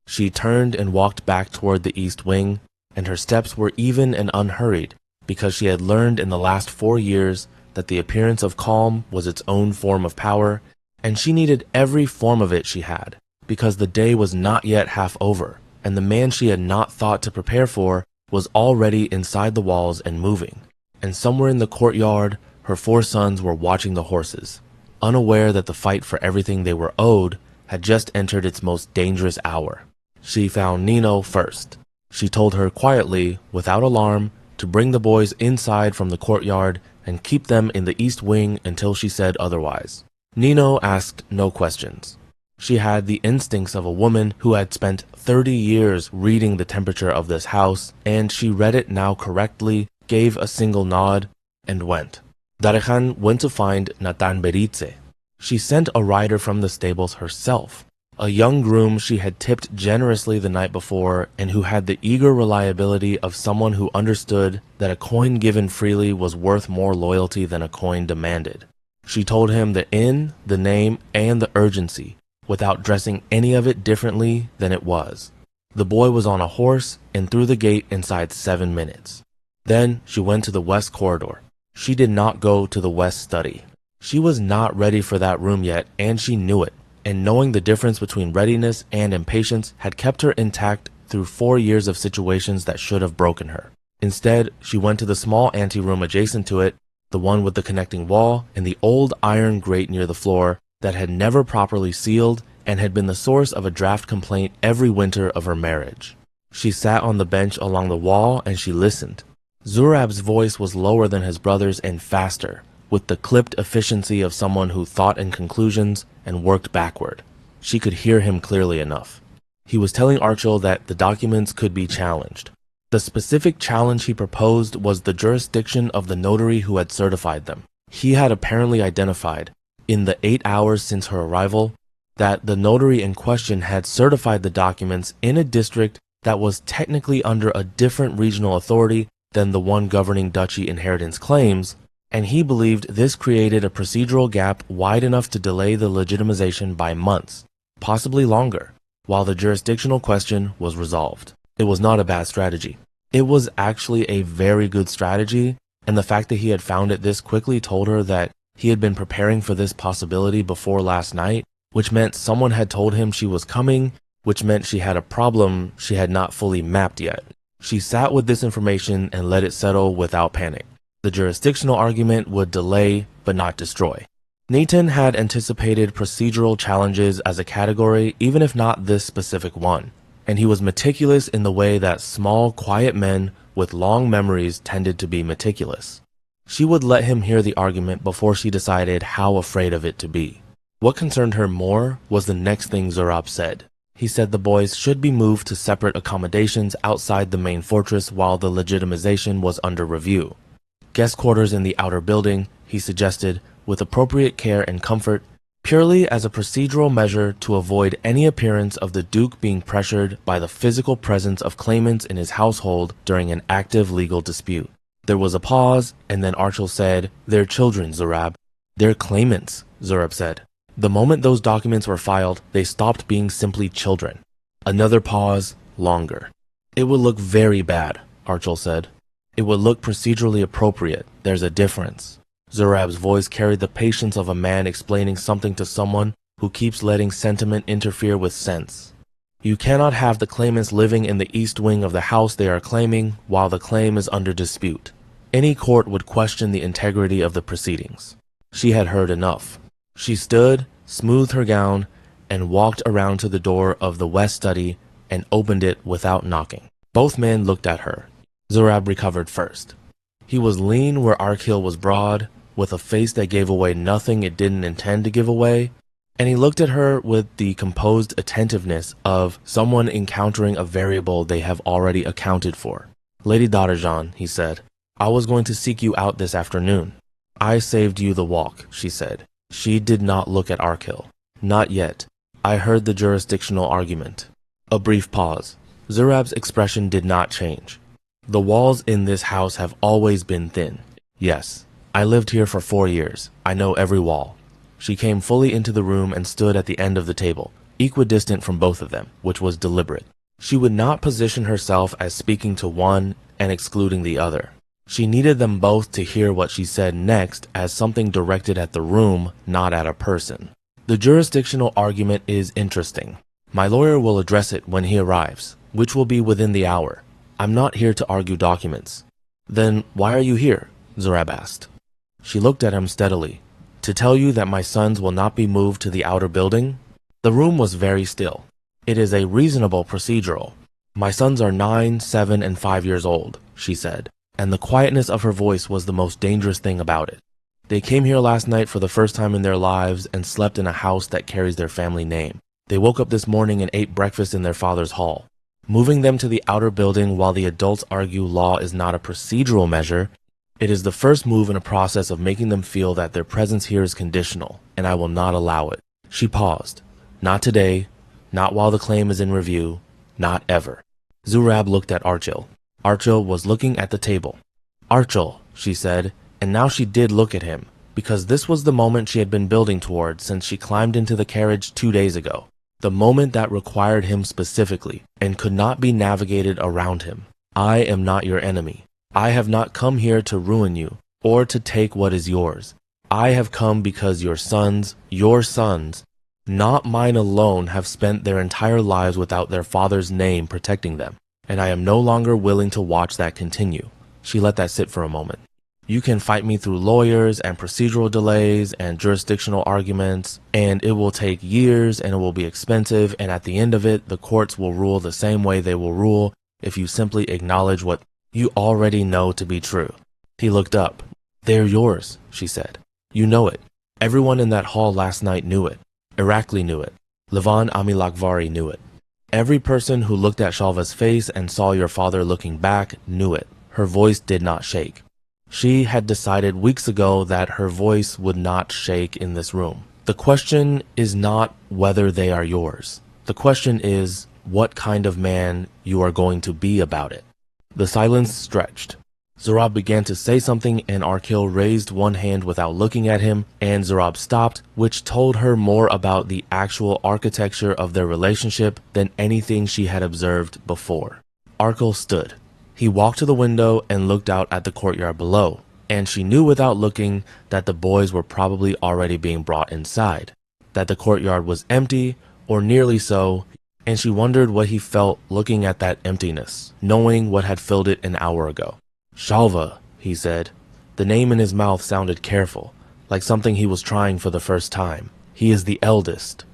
She turned and walked back toward the east wing, and her steps were even and unhurried, because she had learned in the last 4 years that the appearance of calm was its own form of power, and she needed every form of it she had, because the day was not yet half over, and the man she had not thought to prepare for was already inside the walls and moving. And somewhere in the courtyard, her 4 sons were watching the horses, unaware that the fight for everything they were owed had just entered its most dangerous hour. She found Nino first. She told her quietly, without alarm, to bring the boys inside from the courtyard and keep them in the east wing until she said otherwise. Nino asked no questions. She had the instincts of a woman who had spent 30 years reading the temperature of this house, and she read it now correctly, gave a single nod, and went. Darejan went to find Natan Beritze. She sent a rider from the stables herself, a young groom she had tipped generously the night before and who had the eager reliability of someone who understood that a coin given freely was worth more loyalty than a coin demanded. She told him the inn, the name, and the urgency, without dressing any of it differently than it was. The boy was on a horse and through the gate inside 7 minutes. Then she went to the west corridor. She did not go to the west study. She was not ready for that room yet, and she knew it. And knowing the difference between readiness and impatience had kept her intact through 4 years of situations that should have broken her. Instead, she went to the small anteroom adjacent to it, the one with the connecting wall and the old iron grate near the floor that had never properly sealed and had been the source of a draft complaint every winter of her marriage. She sat on the bench along the wall and she listened. Zurab's voice was lower than his brother's and faster, with the clipped efficiency of someone who thought in conclusions and worked backward. She could hear him clearly enough. He was telling Archil that the documents could be challenged. The specific challenge he proposed was the jurisdiction of the notary who had certified them. He had apparently identified, in the 8 hours since her arrival, that the notary in question had certified the documents in a district that was technically under a different regional authority than the one governing duchy inheritance claims, and he believed this created a procedural gap wide enough to delay the legitimization by months, possibly longer, while the jurisdictional question was resolved. It was not a bad strategy. It was actually a very good strategy, and the fact that he had found it this quickly told her that he had been preparing for this possibility before last night, which meant someone had told him she was coming, which meant she had a problem she had not fully mapped yet. She sat with this information and let it settle without panic. The jurisdictional argument would delay but not destroy. Nathan had anticipated procedural challenges as a category, even if not this specific one, and he was meticulous in the way that small, quiet men with long memories tended to be meticulous. She would let him hear the argument before she decided how afraid of it to be. What concerned her more was the next thing Zurab said. He said the boys should be moved to separate accommodations outside the main fortress while the legitimization was under review. Guest quarters in the outer building, he suggested, with appropriate care and comfort, purely as a procedural measure to avoid any appearance of the Duke being pressured by the physical presence of claimants in his household during an active legal dispute. There was a pause, and then Archil said, "They're children, Zurab." "They're claimants," Zurab said. The moment those documents were filed, they stopped being simply children. Another pause, longer. "It would look very bad," Archil said. "It would look procedurally appropriate. There's a difference." Zurab's voice carried the patience of a man explaining something to someone who keeps letting sentiment interfere with sense. You cannot have the claimants living in the east wing of the house they are claiming while the claim is under dispute. Any court would question the integrity of the proceedings. She had heard enough. She stood, smoothed her gown, and walked around to the door of the west study and opened it without knocking. Both men looked at her. Zurab recovered first. He was lean where Archil was broad, with a face that gave away nothing it didn't intend to give away, and he looked at her with the composed attentiveness of someone encountering a variable they have already accounted for. "Lady Darejan," he said, "I was going to seek you out this afternoon." "I saved you the walk," she said. She did not look at Archil. "Not yet. I heard the jurisdictional argument." A brief pause. Zurab's expression did not change. "The walls in this house have always been thin. Yes, I lived here for 4 years. I know every wall." She came fully into the room and stood at the end of the table, equidistant from both of them, which was deliberate. She would not position herself as speaking to one and excluding the other. She needed them both to hear what she said next as something directed at the room, not at a person. "The jurisdictional argument is interesting. My lawyer will address it when he arrives, which will be within the hour. I'm not here to argue documents." "Then why are you here?" Zurab asked. She looked at him steadily. "To tell you that my sons will not be moved to the outer building?" The room was very still. "It is a reasonable procedural. My sons are 9, 7, and 5 years old," she said, and the quietness of her voice was the most dangerous thing about it. "They came here last night for the first time in their lives and slept in a house that carries their family name. They woke up this morning and ate breakfast in their father's hall. Moving them to the outer building while the adults argue law is not a procedural measure, it is the first move in a process of making them feel that their presence here is conditional, and I will not allow it." She paused. "Not today, not while the claim is in review, not ever." Zurab looked at Archil. Archil was looking at the table. "Archil," she said, and now she did look at him, because this was the moment she had been building toward since she climbed into the carriage 2 days ago. The moment that required him specifically, and could not be navigated around him. "I am not your enemy. I have not come here to ruin you, or to take what is yours. I have come because your sons, not mine alone, have spent their entire lives without their father's name protecting them, and I am no longer willing to watch that continue." She let that sit for a moment. "You can fight me through lawyers and procedural delays and jurisdictional arguments, and it will take years and it will be expensive, and at the end of it, the courts will rule the same way they will rule if you simply acknowledge what you already know to be true." He looked up. "They're yours," she said. "You know it. Everyone in that hall last night knew it. Irakli knew it. Levan Amilakvari knew it. Every person who looked at Shalva's face and saw your father looking back knew it." Her voice did not shake. She had decided weeks ago that her voice would not shake in this room. The question is not whether they are yours. The question is what kind of man you are going to be about it. The silence stretched. Zurab began to say something and Archil raised one hand without looking at him, and Zurab stopped, which told her more about the actual architecture of their relationship than anything she had observed before. Archil stood. He walked to the window and looked out at the courtyard below, and she knew without looking that the boys were probably already being brought inside, that the courtyard was empty, or nearly so, and she wondered what he felt looking at that emptiness, knowing what had filled it an hour ago. "Shalva," he said. The name in his mouth sounded careful, like something he was trying for the first time. "He is the eldest."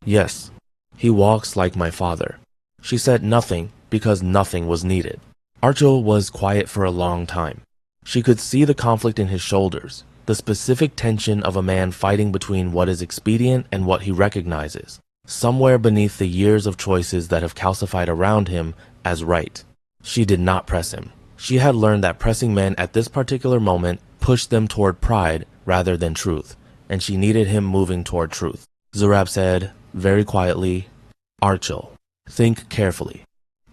"Yes, he walks like my father." She said nothing because nothing was needed. Archil was quiet for a long time. She could see the conflict in his shoulders, the specific tension of a man fighting between what is expedient and what he recognizes, somewhere beneath the years of choices that have calcified around him as right. She did not press him. She had learned that pressing men at this particular moment pushed them toward pride rather than truth, and she needed him moving toward truth. Zurab said, very quietly, "Archil, think carefully."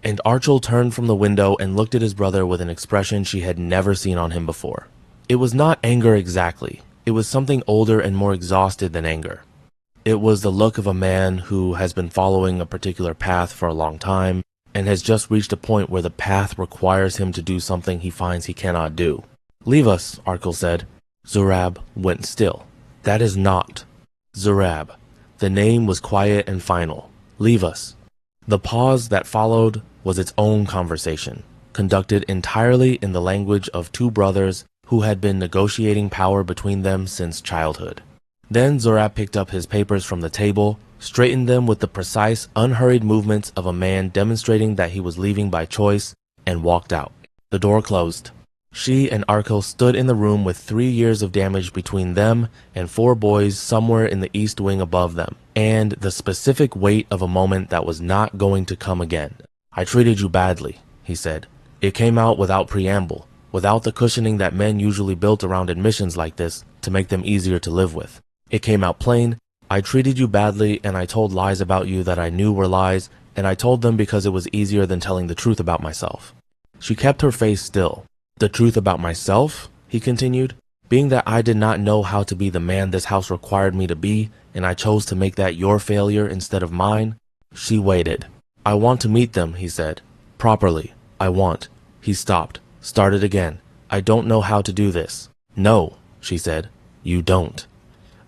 And Archil turned from the window and looked at his brother with an expression she had never seen on him before. It was not anger exactly. It was something older and more exhausted than anger. It was the look of a man who has been following a particular path for a long time and has just reached a point where the path requires him to do something he finds he cannot do. "Leave us," Archil said. Zurab went still. "That is not Zurab." The name was quiet and final. "Leave us." The pause that followed was its own conversation, conducted entirely in the language of two brothers who had been negotiating power between them since childhood. Then Zurab picked up his papers from the table, straightened them with the precise, unhurried movements of a man demonstrating that he was leaving by choice, and walked out. The door closed. She and Archil stood in the room with 3 years of damage between them and 4 boys somewhere in the east wing above them, and the specific weight of a moment that was not going to come again. "I treated you badly," he said. "It came out without preamble, without the cushioning that men usually built around admissions like this to make them easier to live with. It came out plain. I treated you badly, and I told lies about you that I knew were lies, and I told them because it was easier than telling the truth about myself." She kept her face still. "The truth about myself?" he continued. "Being that I did not know how to be the man this house required me to be, and I chose to make that your failure instead of mine?" She waited. "I want to meet them," he said. "Properly. I want." He stopped, started again. "I don't know how to do this." "No," she said. "You don't."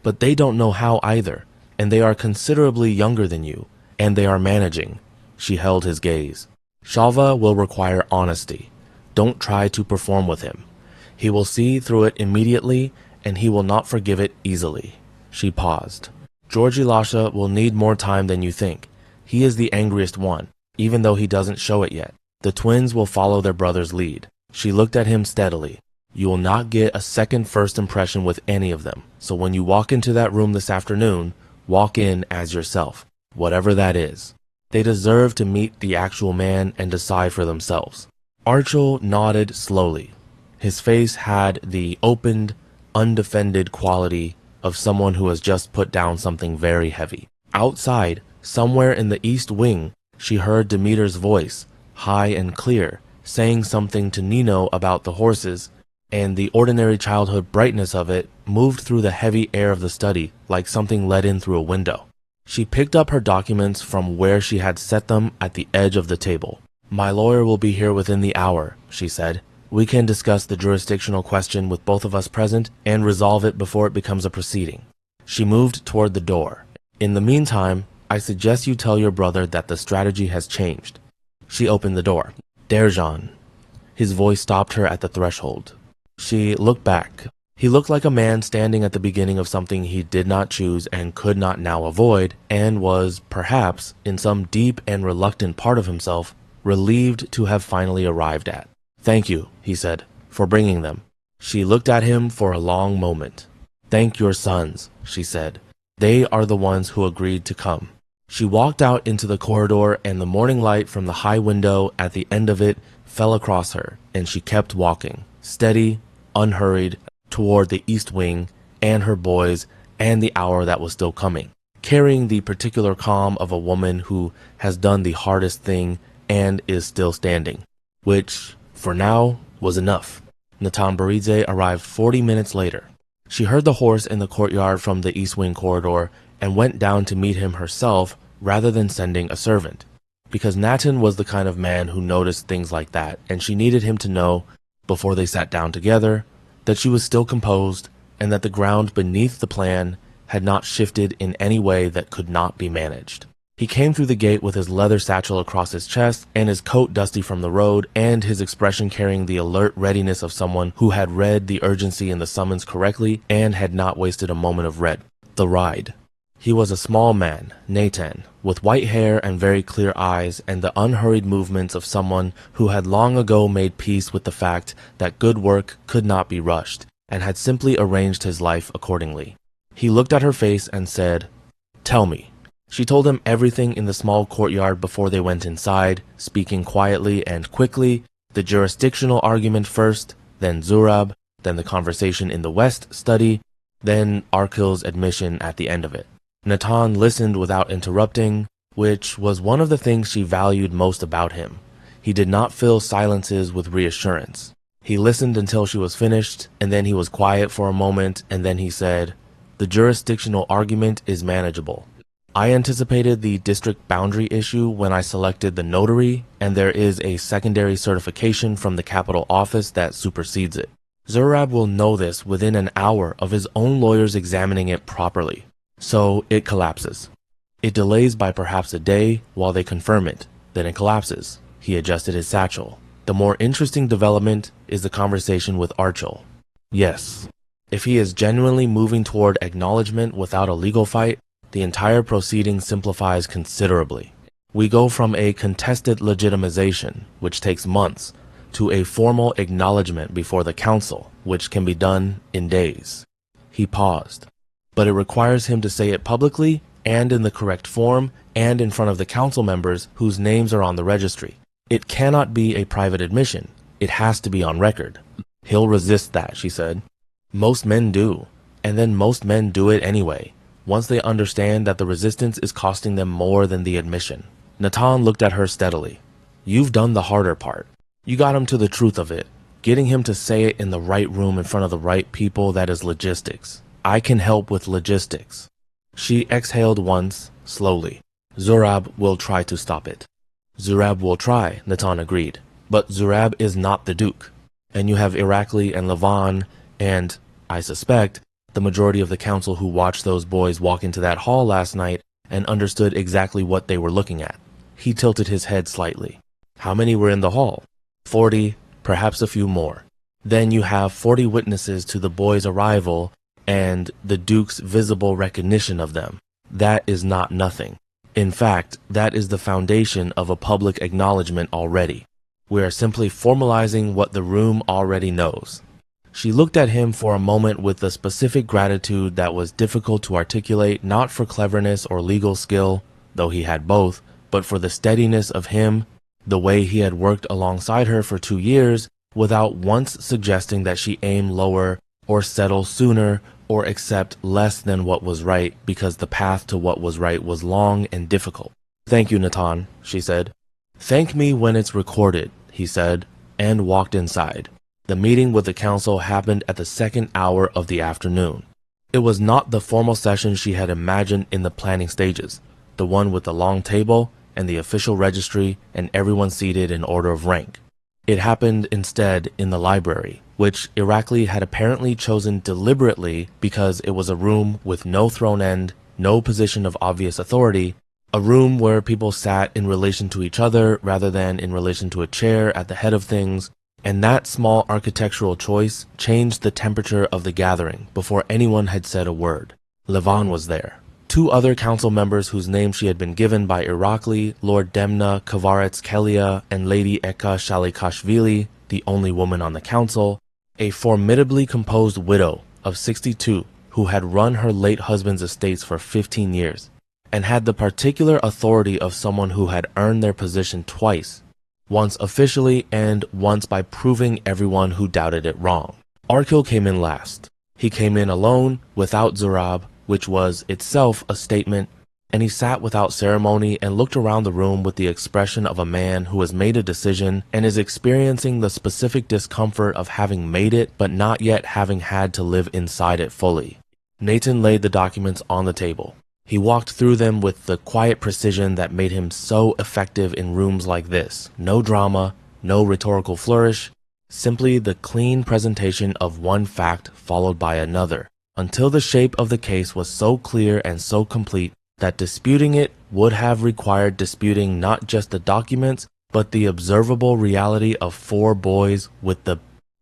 "But they don't know how either, and they are considerably younger than you, and they are managing." She held his gaze. "Shalva will require honesty. Don't try to perform with him. He will see through it immediately, and he will not forgive it easily." She paused. "Georgi Lasha will need more time than you think. He is the angriest one, even though he doesn't show it yet. The twins will follow their brother's lead." She looked at him steadily. "You will not get a second first impression with any of them, so when you walk into that room this afternoon, walk in as yourself, whatever that is. They deserve to meet the actual man and decide for themselves." Archil nodded slowly. His face had the opened, undefended quality of someone who has just put down something very heavy. Outside, somewhere in the east wing, she heard Demeter's voice, high and clear, saying something to Nino about the horses, and the ordinary childhood brightness of it moved through the heavy air of the study like something let in through a window. She picked up her documents from where she had set them at the edge of the table. "My lawyer will be here within the hour," she said. "We can discuss the jurisdictional question with both of us present and resolve it before it becomes a proceeding." She moved toward the door. "In the meantime, I suggest you tell your brother that the strategy has changed." She opened the door. "Darejan." His voice stopped her at the threshold. She looked back. He looked like a man standing at the beginning of something he did not choose and could not now avoid, and was, perhaps, in some deep and reluctant part of himself, relieved to have finally arrived at. "Thank you," he said, "for bringing them." She looked at him for a long moment. "Thank your sons," she said. "They are the ones who agreed to come." She walked out into the corridor, and the morning light from the high window at the end of it fell across her, and she kept walking, steady, unhurried, toward the east wing, and her boys, and the hour that was still coming, carrying the particular calm of a woman who has done the hardest thing and is still standing, which, for now, was enough. Natan Baridze arrived 40 minutes later. She heard the horse in the courtyard from the east wing corridor and went down to meet him herself rather than sending a servant, because Natan was the kind of man who noticed things like that, and she needed him to know, before they sat down together, that she was still composed and that the ground beneath the plan had not shifted in any way that could not be managed. He came through the gate with his leather satchel across his chest and his coat dusty from the road, and his expression carrying the alert readiness of someone who had read the urgency in the summons correctly and had not wasted a moment of the ride. He was a small man, Natan, with white hair and very clear eyes and the unhurried movements of someone who had long ago made peace with the fact that good work could not be rushed, and had simply arranged his life accordingly. He looked at her face and said, "Tell me." She told him everything in the small courtyard before they went inside, speaking quietly and quickly, the jurisdictional argument first, then Zurab, then the conversation in the West study, then Archil's admission at the end of it. Natan listened without interrupting, which was one of the things she valued most about him. He did not fill silences with reassurance. He listened until she was finished, and then he was quiet for a moment, and then he said, "The jurisdictional argument is manageable. I anticipated the district boundary issue when I selected the notary, and there is a secondary certification from the capital office that supersedes it. Zurab will know this within an hour of his own lawyers examining it properly. So it collapses. It delays by perhaps a day while they confirm it. Then it collapses." He adjusted his satchel. "The more interesting development is the conversation with Archil. Yes. If he is genuinely moving toward acknowledgement without a legal fight, the entire proceeding simplifies considerably. We go from a contested legitimization, which takes months, to a formal acknowledgement before the council, which can be done in days. He paused. But it requires him to say it publicly and in the correct form and in front of the council members whose names are on the registry. It cannot be a private admission. It has to be on record. He'll resist that, she said. Most men do. And then most men do it anyway, once they understand that the resistance is costing them more than the admission. Natan looked at her steadily. You've done the harder part. You got him to the truth of it. Getting him to say it in the right room in front of the right people, that is logistics. I can help with logistics. She exhaled once, slowly. Zurab will try to stop it. Zurab will try, Natan agreed. But Zurab is not the Duke. And you have Irakli and Lavan, and, I suspect, the majority of the council who watched those boys walk into that hall last night and understood exactly what they were looking at. He tilted his head slightly. How many were in the hall? 40, perhaps a few more. Then you have 40 witnesses to the boys' arrival and the Duke's visible recognition of them. That is not nothing. In fact, that is the foundation of a public acknowledgement already. We are simply formalizing what the room already knows. She looked at him for a moment with a specific gratitude that was difficult to articulate, not for cleverness or legal skill, though he had both, but for the steadiness of him, the way he had worked alongside her for 2 years, without once suggesting that she aim lower or settle sooner or accept less than what was right because the path to what was right was long and difficult. Thank you, Natan, she said. Thank me when it's recorded, he said, and walked inside. The meeting with the council happened at the second hour of the afternoon. It was not the formal session she had imagined in the planning stages, the one with the long table and the official registry and everyone seated in order of rank. It happened instead in the library, which Irakli had apparently chosen deliberately because it was a room with no throne end, no position of obvious authority, a room where people sat in relation to each other rather than in relation to a chair at the head of things, and that small architectural choice changed the temperature of the gathering before anyone had said a word. Levan was there. 2 other council members whose names she had been given by Irakli, Lord Demna Kavaretz Kelia, and Lady Eka Shalikashvili, the only woman on the council, a formidably composed widow of 62 who had run her late husband's estates for 15 years, and had the particular authority of someone who had earned their position twice, once officially and once by proving everyone who doubted it wrong. Archil came in last. He came in alone, without Zurab, which was itself a statement, and he sat without ceremony and looked around the room with the expression of a man who has made a decision and is experiencing the specific discomfort of having made it but not yet having had to live inside it fully. Nathan laid the documents on the table. He walked through them with the quiet precision that made him so effective in rooms like this. No drama, no rhetorical flourish, simply the clean presentation of one fact followed by another, until the shape of the case was so clear and so complete that disputing it would have required disputing not just the documents, but the observable reality of 4 boys with the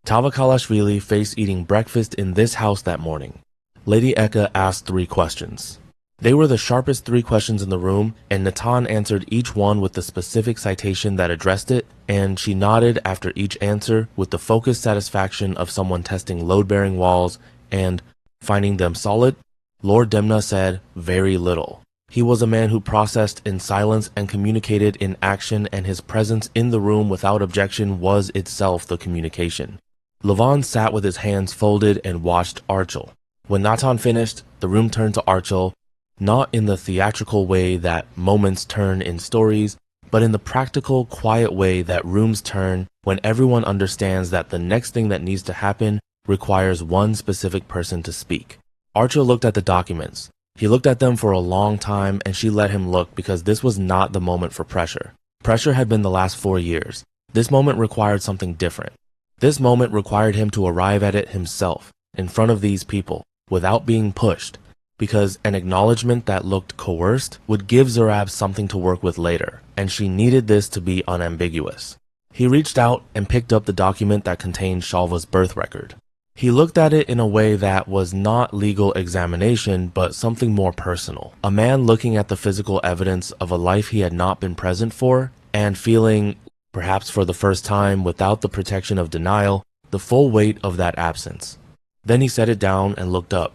Tavakalashvili face eating breakfast in this house that morning. Lady Eka asked 3 questions. They were the sharpest 3 questions in the room, and Natan answered each one with the specific citation that addressed it, and she nodded after each answer with the focused satisfaction of someone testing load-bearing walls and finding them solid. Lord Demna said very little. He was a man who processed in silence and communicated in action, and his presence in the room without objection was itself the communication. Levan sat with his hands folded and watched Archil. When Natan finished, the room turned to Archil, not in the theatrical way that moments turn in stories, but in the practical, quiet way that rooms turn when everyone understands that the next thing that needs to happen requires one specific person to speak. Archil looked at the documents. He looked at them for a long time, and she let him look because this was not the moment for pressure. Pressure had been the last 4 years. This moment required something different. This moment required him to arrive at it himself, in front of these people, without being pushed, because an acknowledgement that looked coerced would give Zurab something to work with later, and she needed this to be unambiguous. He reached out and picked up the document that contained Shalva's birth record. He looked at it in a way that was not legal examination, but something more personal. A man looking at the physical evidence of a life he had not been present for, and feeling perhaps for the first time without the protection of denial, the full weight of that absence. Then he set it down and looked up.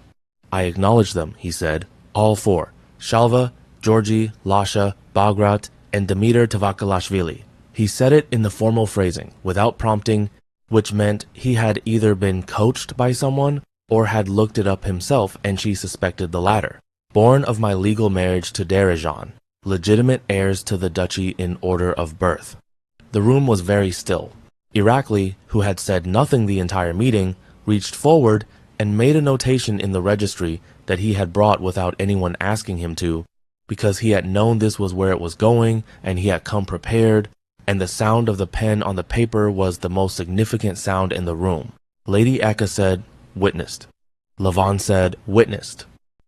I acknowledge them, he said, all four, Shalva, Georgi, Lasha, Bagrat, and Demeter Tavakalashvili. He said it in the formal phrasing, without prompting, which meant he had either been coached by someone or had looked it up himself, and she suspected the latter. Born of my legal marriage to Darejan, legitimate heirs to the duchy in order of birth. The room was very still. Irakli, who had said nothing the entire meeting, reached forward and made a notation in the registry that he had brought without anyone asking him to, because he had known this was where it was going and he had come prepared, and the sound of the pen on the paper was the most significant sound in the room. Lady Eka said, witnessed. Lavan said, witnessed.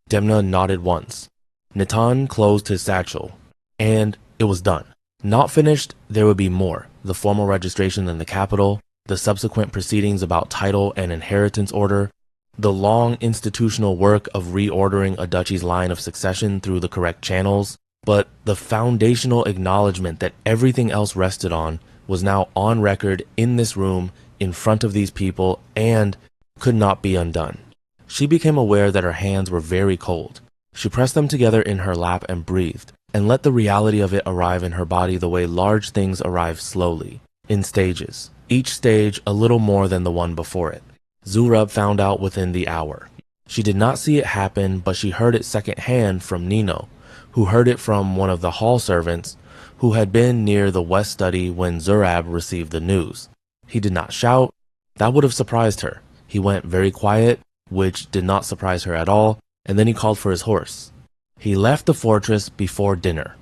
Demna nodded once. Nitan closed his satchel, and it was done. Not finished, there would be more. The formal registration in the capital, the subsequent proceedings about title and inheritance order, the long institutional work of reordering a duchy's line of succession through the correct channels, but the foundational acknowledgement that everything else rested on was now on record in this room in front of these people and could not be undone. She became aware that her hands were very cold. She pressed them together in her lap and breathed, and let the reality of it arrive in her body the way large things arrive slowly, in stages, each stage a little more than the one before it. Zurab found out within the hour. She did not see it happen, but she heard it secondhand from Nino, who heard it from one of the hall servants who had been near the west study when Zurab received the news. He did not shout. That would have surprised her. He went very quiet, which did not surprise her at all, and then he called for his horse. He left the fortress before dinner.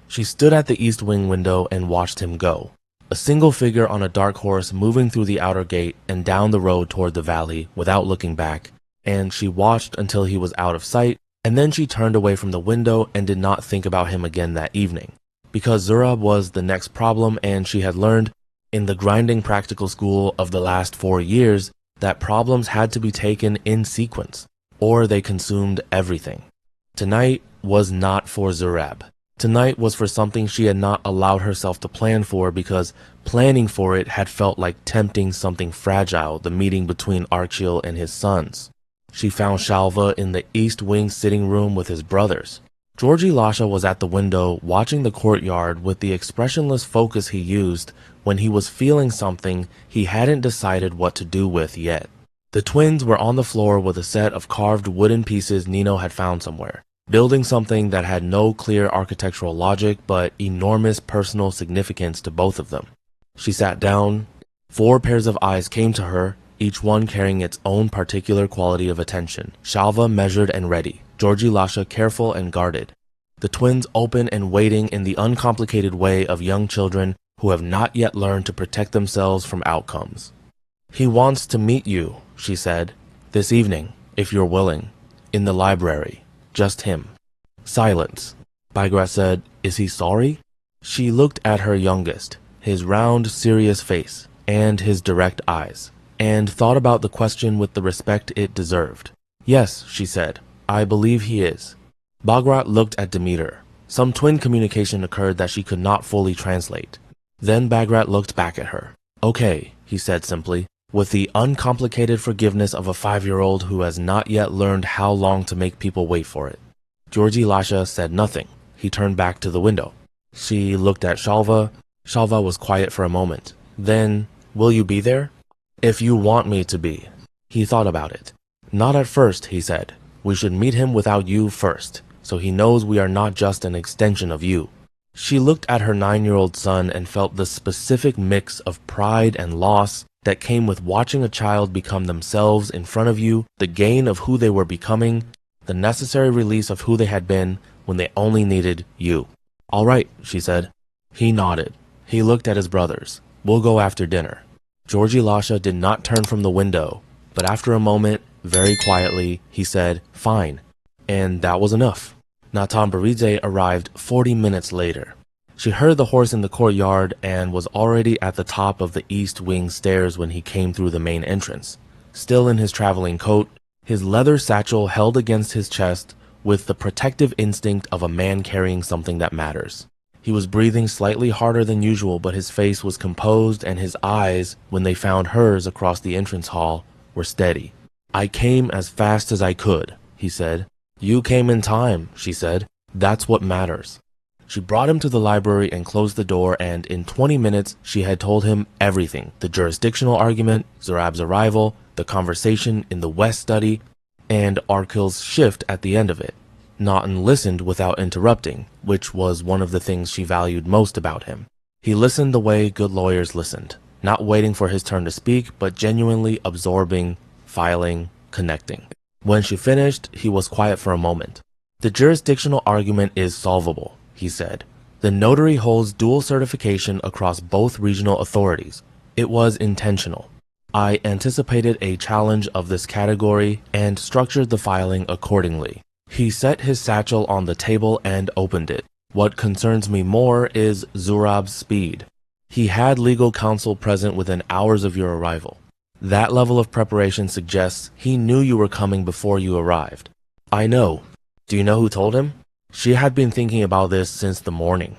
She stood at the east wing window and watched him go. A single figure on a dark horse moving through the outer gate and down the road toward the valley without looking back, and she watched until he was out of sight, and then she turned away from the window and did not think about him again that evening. Because Zurab was the next problem, and she had learned in the grinding practical school of the last 4 years that problems had to be taken in sequence, or they consumed everything. Tonight was not for Zurab. Tonight was for something she had not allowed herself to plan for, because planning for it had felt like tempting something fragile, the meeting between Archil and his sons. She found Shalva in the east wing sitting room with his brothers. Georgi Lasha was at the window watching the courtyard with the expressionless focus he used when he was feeling something he hadn't decided what to do with yet. The twins were on the floor with a set of carved wooden pieces Nino had found somewhere, building something that had no clear architectural logic but enormous personal significance to both of them. She sat down. 4 pairs of eyes came to her, each one carrying its own particular quality of attention. Shalva measured and ready, Georgi Lasha careful and guarded. The twins open and waiting in the uncomplicated way of young children who have not yet learned to protect themselves from outcomes. He wants to meet you, she said, this evening, if you're willing, in the library. Just him. Silence. Bagrat said, is he sorry? She looked at her youngest, his round, serious face, and his direct eyes, and thought about the question with the respect it deserved. Yes, she said, I believe he is. Bagrat looked at Demeter. Some twin communication occurred that she could not fully translate. Then Bagrat looked back at her. Okay, he said simply, with the uncomplicated forgiveness of a 5-year-old who has not yet learned how long to make people wait for it. Georgi Lasha said nothing. He turned back to the window. She looked at Shalva. Shalva was quiet for a moment. Then, will you be there? If you want me to be. He thought about it. Not at first, he said. We should meet him without you first, so he knows we are not just an extension of you. She looked at her 9-year-old son and felt the specific mix of pride and loss that came with watching a child become themselves in front of you, the gain of who they were becoming, the necessary release of who they had been when they only needed you. All right, she said. He nodded. He looked at his brothers. We'll go after dinner. Georgi Lasha did not turn from the window, but after a moment, very quietly, he said, fine. And that was enough. Natan Baridze arrived 40 minutes later. She heard the horse in the courtyard and was already at the top of the east wing stairs when he came through the main entrance. Still in his traveling coat, his leather satchel held against his chest with the protective instinct of a man carrying something that matters. He was breathing slightly harder than usual, but his face was composed and his eyes, when they found hers across the entrance hall, were steady. "I came as fast as I could," he said. "You came in time," she said. "That's what matters." She brought him to the library and closed the door, and in 20 minutes she had told him everything: the jurisdictional argument, Zurab's arrival, the conversation in the West study, and Archil's shift at the end of it. Naughton listened without interrupting, which was one of the things she valued most about him. He listened the way good lawyers listened, not waiting for his turn to speak, but genuinely absorbing, filing, connecting. When she finished, he was quiet for a moment. "The jurisdictional argument is solvable," he said. "The notary holds dual certification across both regional authorities. It was intentional. I anticipated a challenge of this category and structured the filing accordingly." He set his satchel on the table and opened it. "What concerns me more is Zurab's speed. He had legal counsel present within hours of your arrival. That level of preparation suggests he knew you were coming before you arrived." "I know. Do you know who told him?" She had been thinking about this since the morning.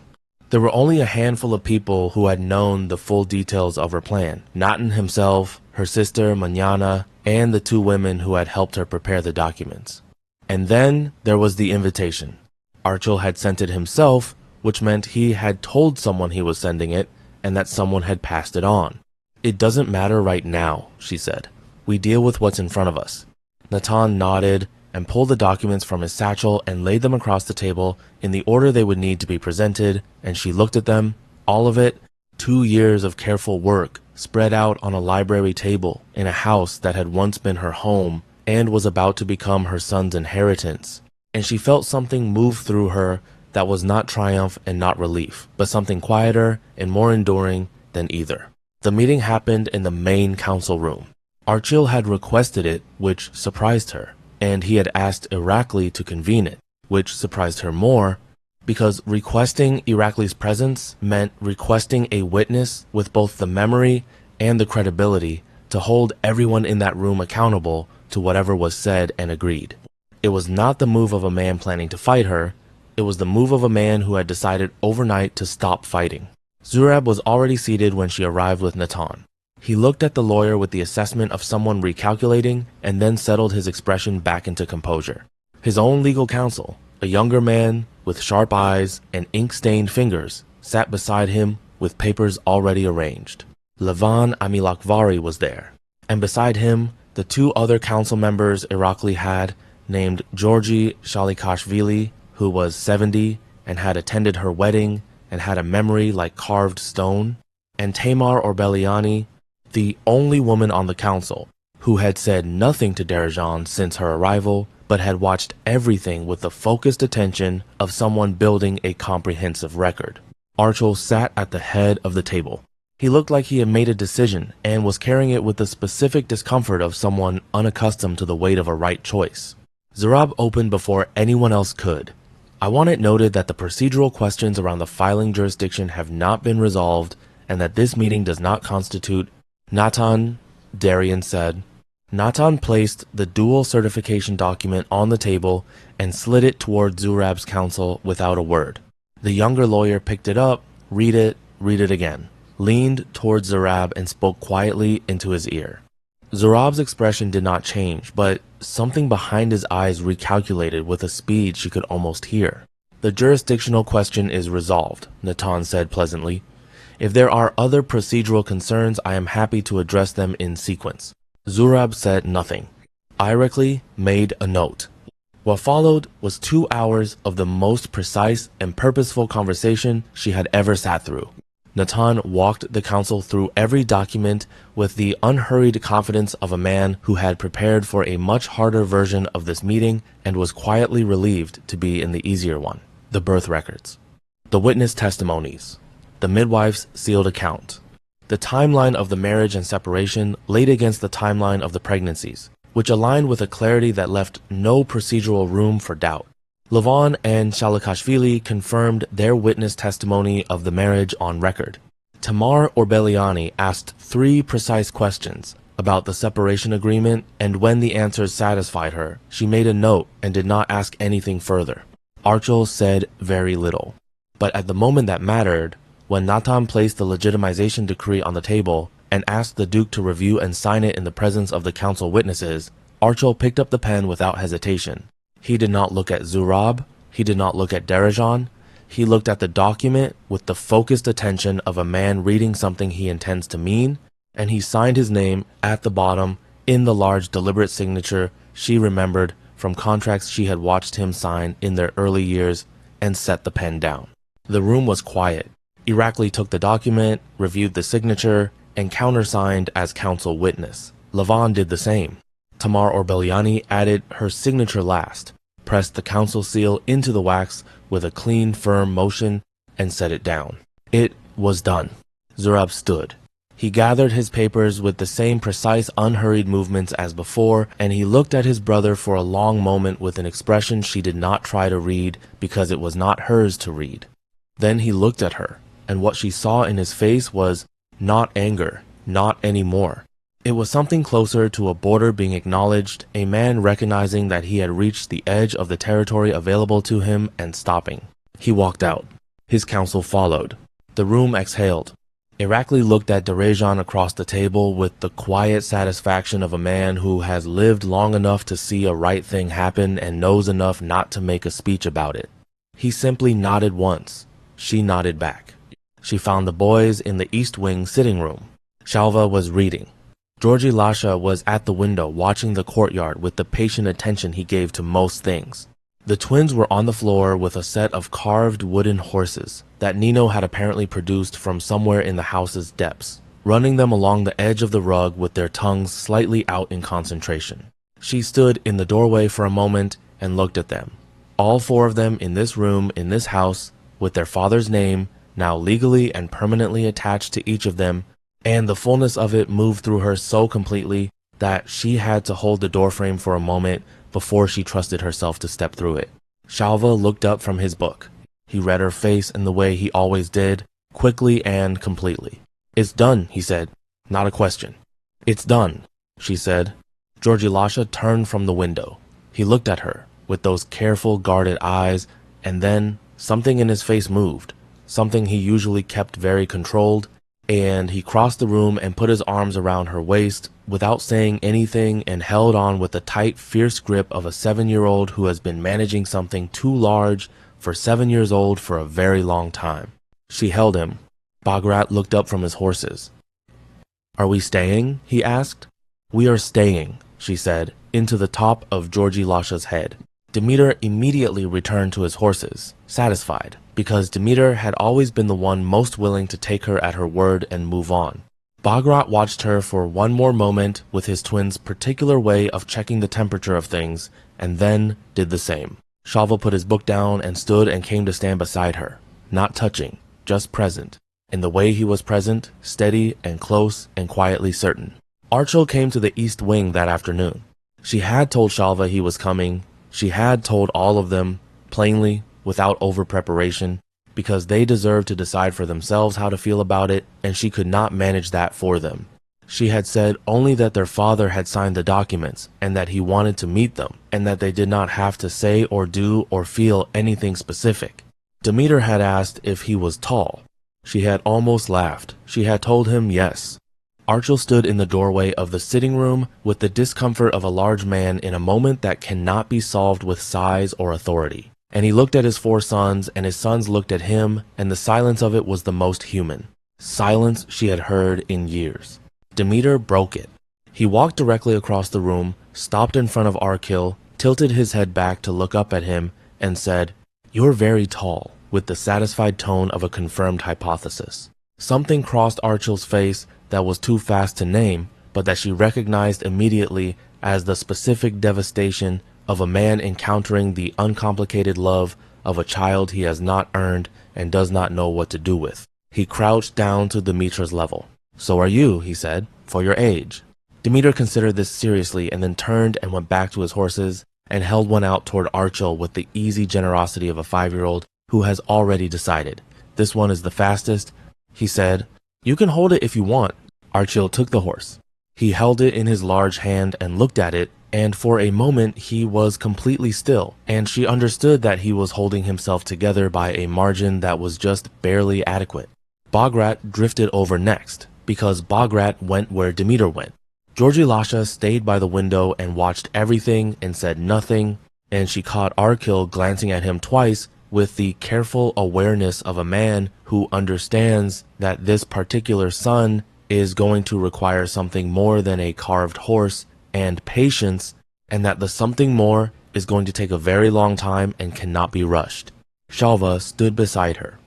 There were only a handful of people who had known the full details of her plan: Naughton himself, her sister Manana, and the two women who had helped her prepare the documents. And then there was the invitation. Archil had sent it himself, which meant he had told someone he was sending it, and that someone had passed it on. "It doesn't matter right now," she said. "We deal with what's in front of us." Natan nodded and pulled the documents from his satchel and laid them across the table in the order they would need to be presented, and she looked at them, all of it, 2 years of careful work, spread out on a library table in a house that had once been her home and was about to become her son's inheritance. And she felt something move through her that was not triumph and not relief, but something quieter and more enduring than either. The meeting happened in the main council room. Archil had requested it, which surprised her, and he had asked Irakli to convene it, which surprised her more, because requesting Irakli's presence meant requesting a witness with both the memory and the credibility to hold everyone in that room accountable to whatever was said and agreed. It was not the move of a man planning to fight her, it was the move of a man who had decided overnight to stop fighting. Zurab was already seated when she arrived with Natan. He looked at the lawyer with the assessment of someone recalculating and then settled his expression back into composure. His own legal counsel, a younger man with sharp eyes and ink-stained fingers, sat beside him with papers already arranged. Levan Amilakvari was there, and beside him, the two other council members Irakli had, named Georgi Shalikashvili, who was 70 and had attended her wedding and had a memory like carved stone, and Tamar Orbeliani, the only woman on the council, who had said nothing to Darejan since her arrival, but had watched everything with the focused attention of someone building a comprehensive record. Archil sat at the head of the table. He looked like he had made a decision and was carrying it with the specific discomfort of someone unaccustomed to the weight of a right choice. Zurab opened before anyone else could. "I want it noted that the procedural questions around the filing jurisdiction have not been resolved and that this meeting does not constitute..." "Natan," Darejan said. Natan placed the dual certification document on the table and slid it toward Zurab's counsel without a word. The younger lawyer picked it up, read it again, leaned towards Zurab and spoke quietly into his ear. Zurab's expression did not change, but something behind his eyes recalculated with a speed she could almost hear. "The jurisdictional question is resolved," Natan said pleasantly. "If there are other procedural concerns, I am happy to address them in sequence." Zurab said nothing. Irakli made a note. What followed was 2 hours of the most precise and purposeful conversation she had ever sat through. Natan walked the council through every document with the unhurried confidence of a man who had prepared for a much harder version of this meeting and was quietly relieved to be in the easier one: the birth records, the witness testimonies, the midwife's sealed account, the timeline of the marriage and separation laid against the timeline of the pregnancies, which aligned with a clarity that left no procedural room for doubt. Levan and Shalikashvili confirmed their witness testimony of the marriage on record. Tamar Orbeliani asked 3 precise questions about the separation agreement, and when the answers satisfied her, she made a note and did not ask anything further. Archil said very little. But at the moment that mattered, when Nathan placed the legitimization decree on the table and asked the Duke to review and sign it in the presence of the council witnesses, Archil picked up the pen without hesitation. He did not look at Zurab, he did not look at Darejan, he looked at the document with the focused attention of a man reading something he intends to mean, and he signed his name at the bottom in the large deliberate signature she remembered from contracts she had watched him sign in their early years, and set the pen down. The room was quiet. Irakli took the document, reviewed the signature, and countersigned as council witness. Lavan did the same. Tamar Orbeliani added her signature last, pressed the council seal into the wax with a clean, firm motion, and set it down. It was done. Zurab stood. He gathered his papers with the same precise, unhurried movements as before, and he looked at his brother for a long moment with an expression she did not try to read because it was not hers to read. Then he looked at her, and what she saw in his face was not anger, not anymore. It was something closer to a border being acknowledged, a man recognizing that he had reached the edge of the territory available to him and stopping. He walked out. His counsel followed. The room exhaled. Irakli looked at Darejan across the table with the quiet satisfaction of a man who has lived long enough to see a right thing happen and knows enough not to make a speech about it. He simply nodded once. She nodded back. She found the boys in the East Wing sitting room. Shalva was reading. Georgi Lasha was at the window watching the courtyard with the patient attention he gave to most things. The twins were on the floor with a set of carved wooden horses that Nino had apparently produced from somewhere in the house's depths, running them along the edge of the rug with their tongues slightly out in concentration. She stood in the doorway for a moment and looked at them. All four of them in this room, in this house, with their father's name, now legally and permanently attached to each of them, and the fullness of it moved through her so completely that she had to hold the doorframe for a moment before she trusted herself to step through it. Shalva looked up from his book. He read her face in the way he always did, quickly and completely. "It's done," he said. "Not a question." "It's done," she said. Georgi Lasha turned from the window. He looked at her with those careful, guarded eyes, and then something in his face moved, something he usually kept very controlled, and he crossed the room and put his arms around her waist without saying anything and held on with the tight, fierce grip of a 7-year-old who has been managing something too large for 7 years old for a very long time. She held him. Bagrat looked up from his horses. "Are we staying?" he asked. "We are staying," she said, into the top of Georgi Lasha's head. Demeter immediately returned to his horses, satisfied, because Demeter had always been the one most willing to take her at her word and move on. Bagrat watched her for one more moment with his twin's particular way of checking the temperature of things, and then did the same. Shalva put his book down and stood and came to stand beside her, not touching, just present. In the way he was present, steady and close and quietly certain. Archil came to the East Wing that afternoon. She had told Shalva he was coming. She had told all of them, plainly, without over-preparation, because they deserved to decide for themselves how to feel about it, and she could not manage that for them. She had said only that their father had signed the documents, and that he wanted to meet them, and that they did not have to say or do or feel anything specific. Demeter had asked if he was tall. She had almost laughed. She had told him yes. Archil stood in the doorway of the sitting room with the discomfort of a large man in a moment that cannot be solved with size or authority. And he looked at his 4 sons, and his sons looked at him, and the silence of it was the most human. Silence she had heard in years. Demeter broke it. He walked directly across the room, stopped in front of Archil, tilted his head back to look up at him, and said, "You're very tall," with the satisfied tone of a confirmed hypothesis. Something crossed Archil's face that was too fast to name, but that she recognized immediately as the specific devastation of a man encountering the uncomplicated love of a child he has not earned and does not know what to do with. He crouched down to Demeter's level. "So are you," he said, "for your age." Demeter considered this seriously and then turned and went back to his horses and held one out toward Archil with the easy generosity of a 5-year-old who has already decided. "This one is the fastest," he said. "You can hold it if you want." Archil took the horse. He held it in his large hand and looked at it and for a moment he was completely still, and she understood that he was holding himself together by a margin that was just barely adequate. Bagrat drifted over next, because Bagrat went where Demeter went. Georgie Lasha stayed by the window and watched everything and said nothing, and she caught Archil glancing at him twice with the careful awareness of a man who understands that this particular son is going to require something more than a carved horse and patience, and that the something more is going to take a very long time and cannot be rushed. Shalva stood beside her.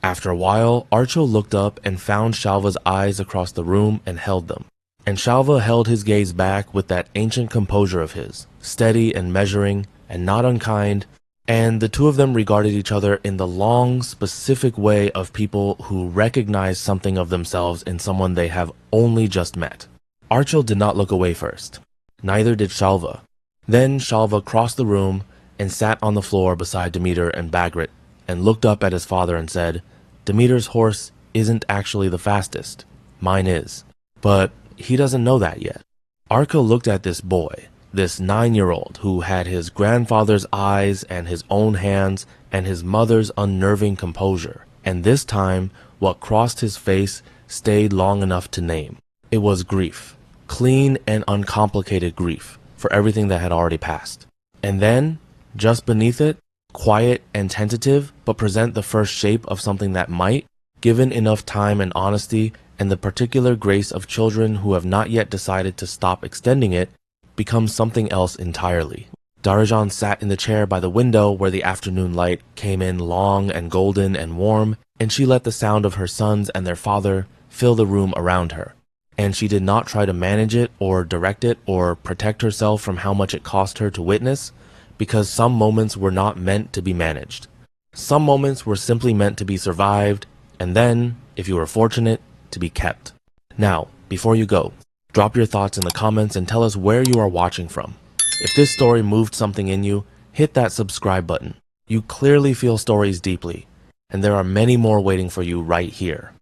After a while, Archil looked up and found Shalva's eyes across the room and held them. And Shalva held his gaze back with that ancient composure of his, steady and measuring and not unkind, and the two of them regarded each other in the long, specific way of people who recognize something of themselves in someone they have only just met. Archil did not look away first. Neither did Shalva. Then Shalva crossed the room and sat on the floor beside Demeter and Bagrat and looked up at his father and said, "Demeter's horse isn't actually the fastest. Mine is. But he doesn't know that yet." Archil looked at this boy, this 9-year-old who had his grandfather's eyes and his own hands and his mother's unnerving composure, and this time what crossed his face stayed long enough to name. It was grief, clean and uncomplicated grief for everything that had already passed. And then, just beneath it, quiet and tentative, but present the first shape of something that might, given enough time and honesty and the particular grace of children who have not yet decided to stop extending it, become something else entirely. Darejan sat in the chair by the window where the afternoon light came in long and golden and warm, and she let the sound of her sons and their father fill the room around her. And she did not try to manage it or direct it or protect herself from how much it cost her to witness, because some moments were not meant to be managed. Some moments were simply meant to be survived, and then, if you were fortunate, to be kept. Now, before you go, drop your thoughts in the comments and tell us where you are watching from. If this story moved something in you, hit that subscribe button. You clearly feel stories deeply, and there are many more waiting for you right here.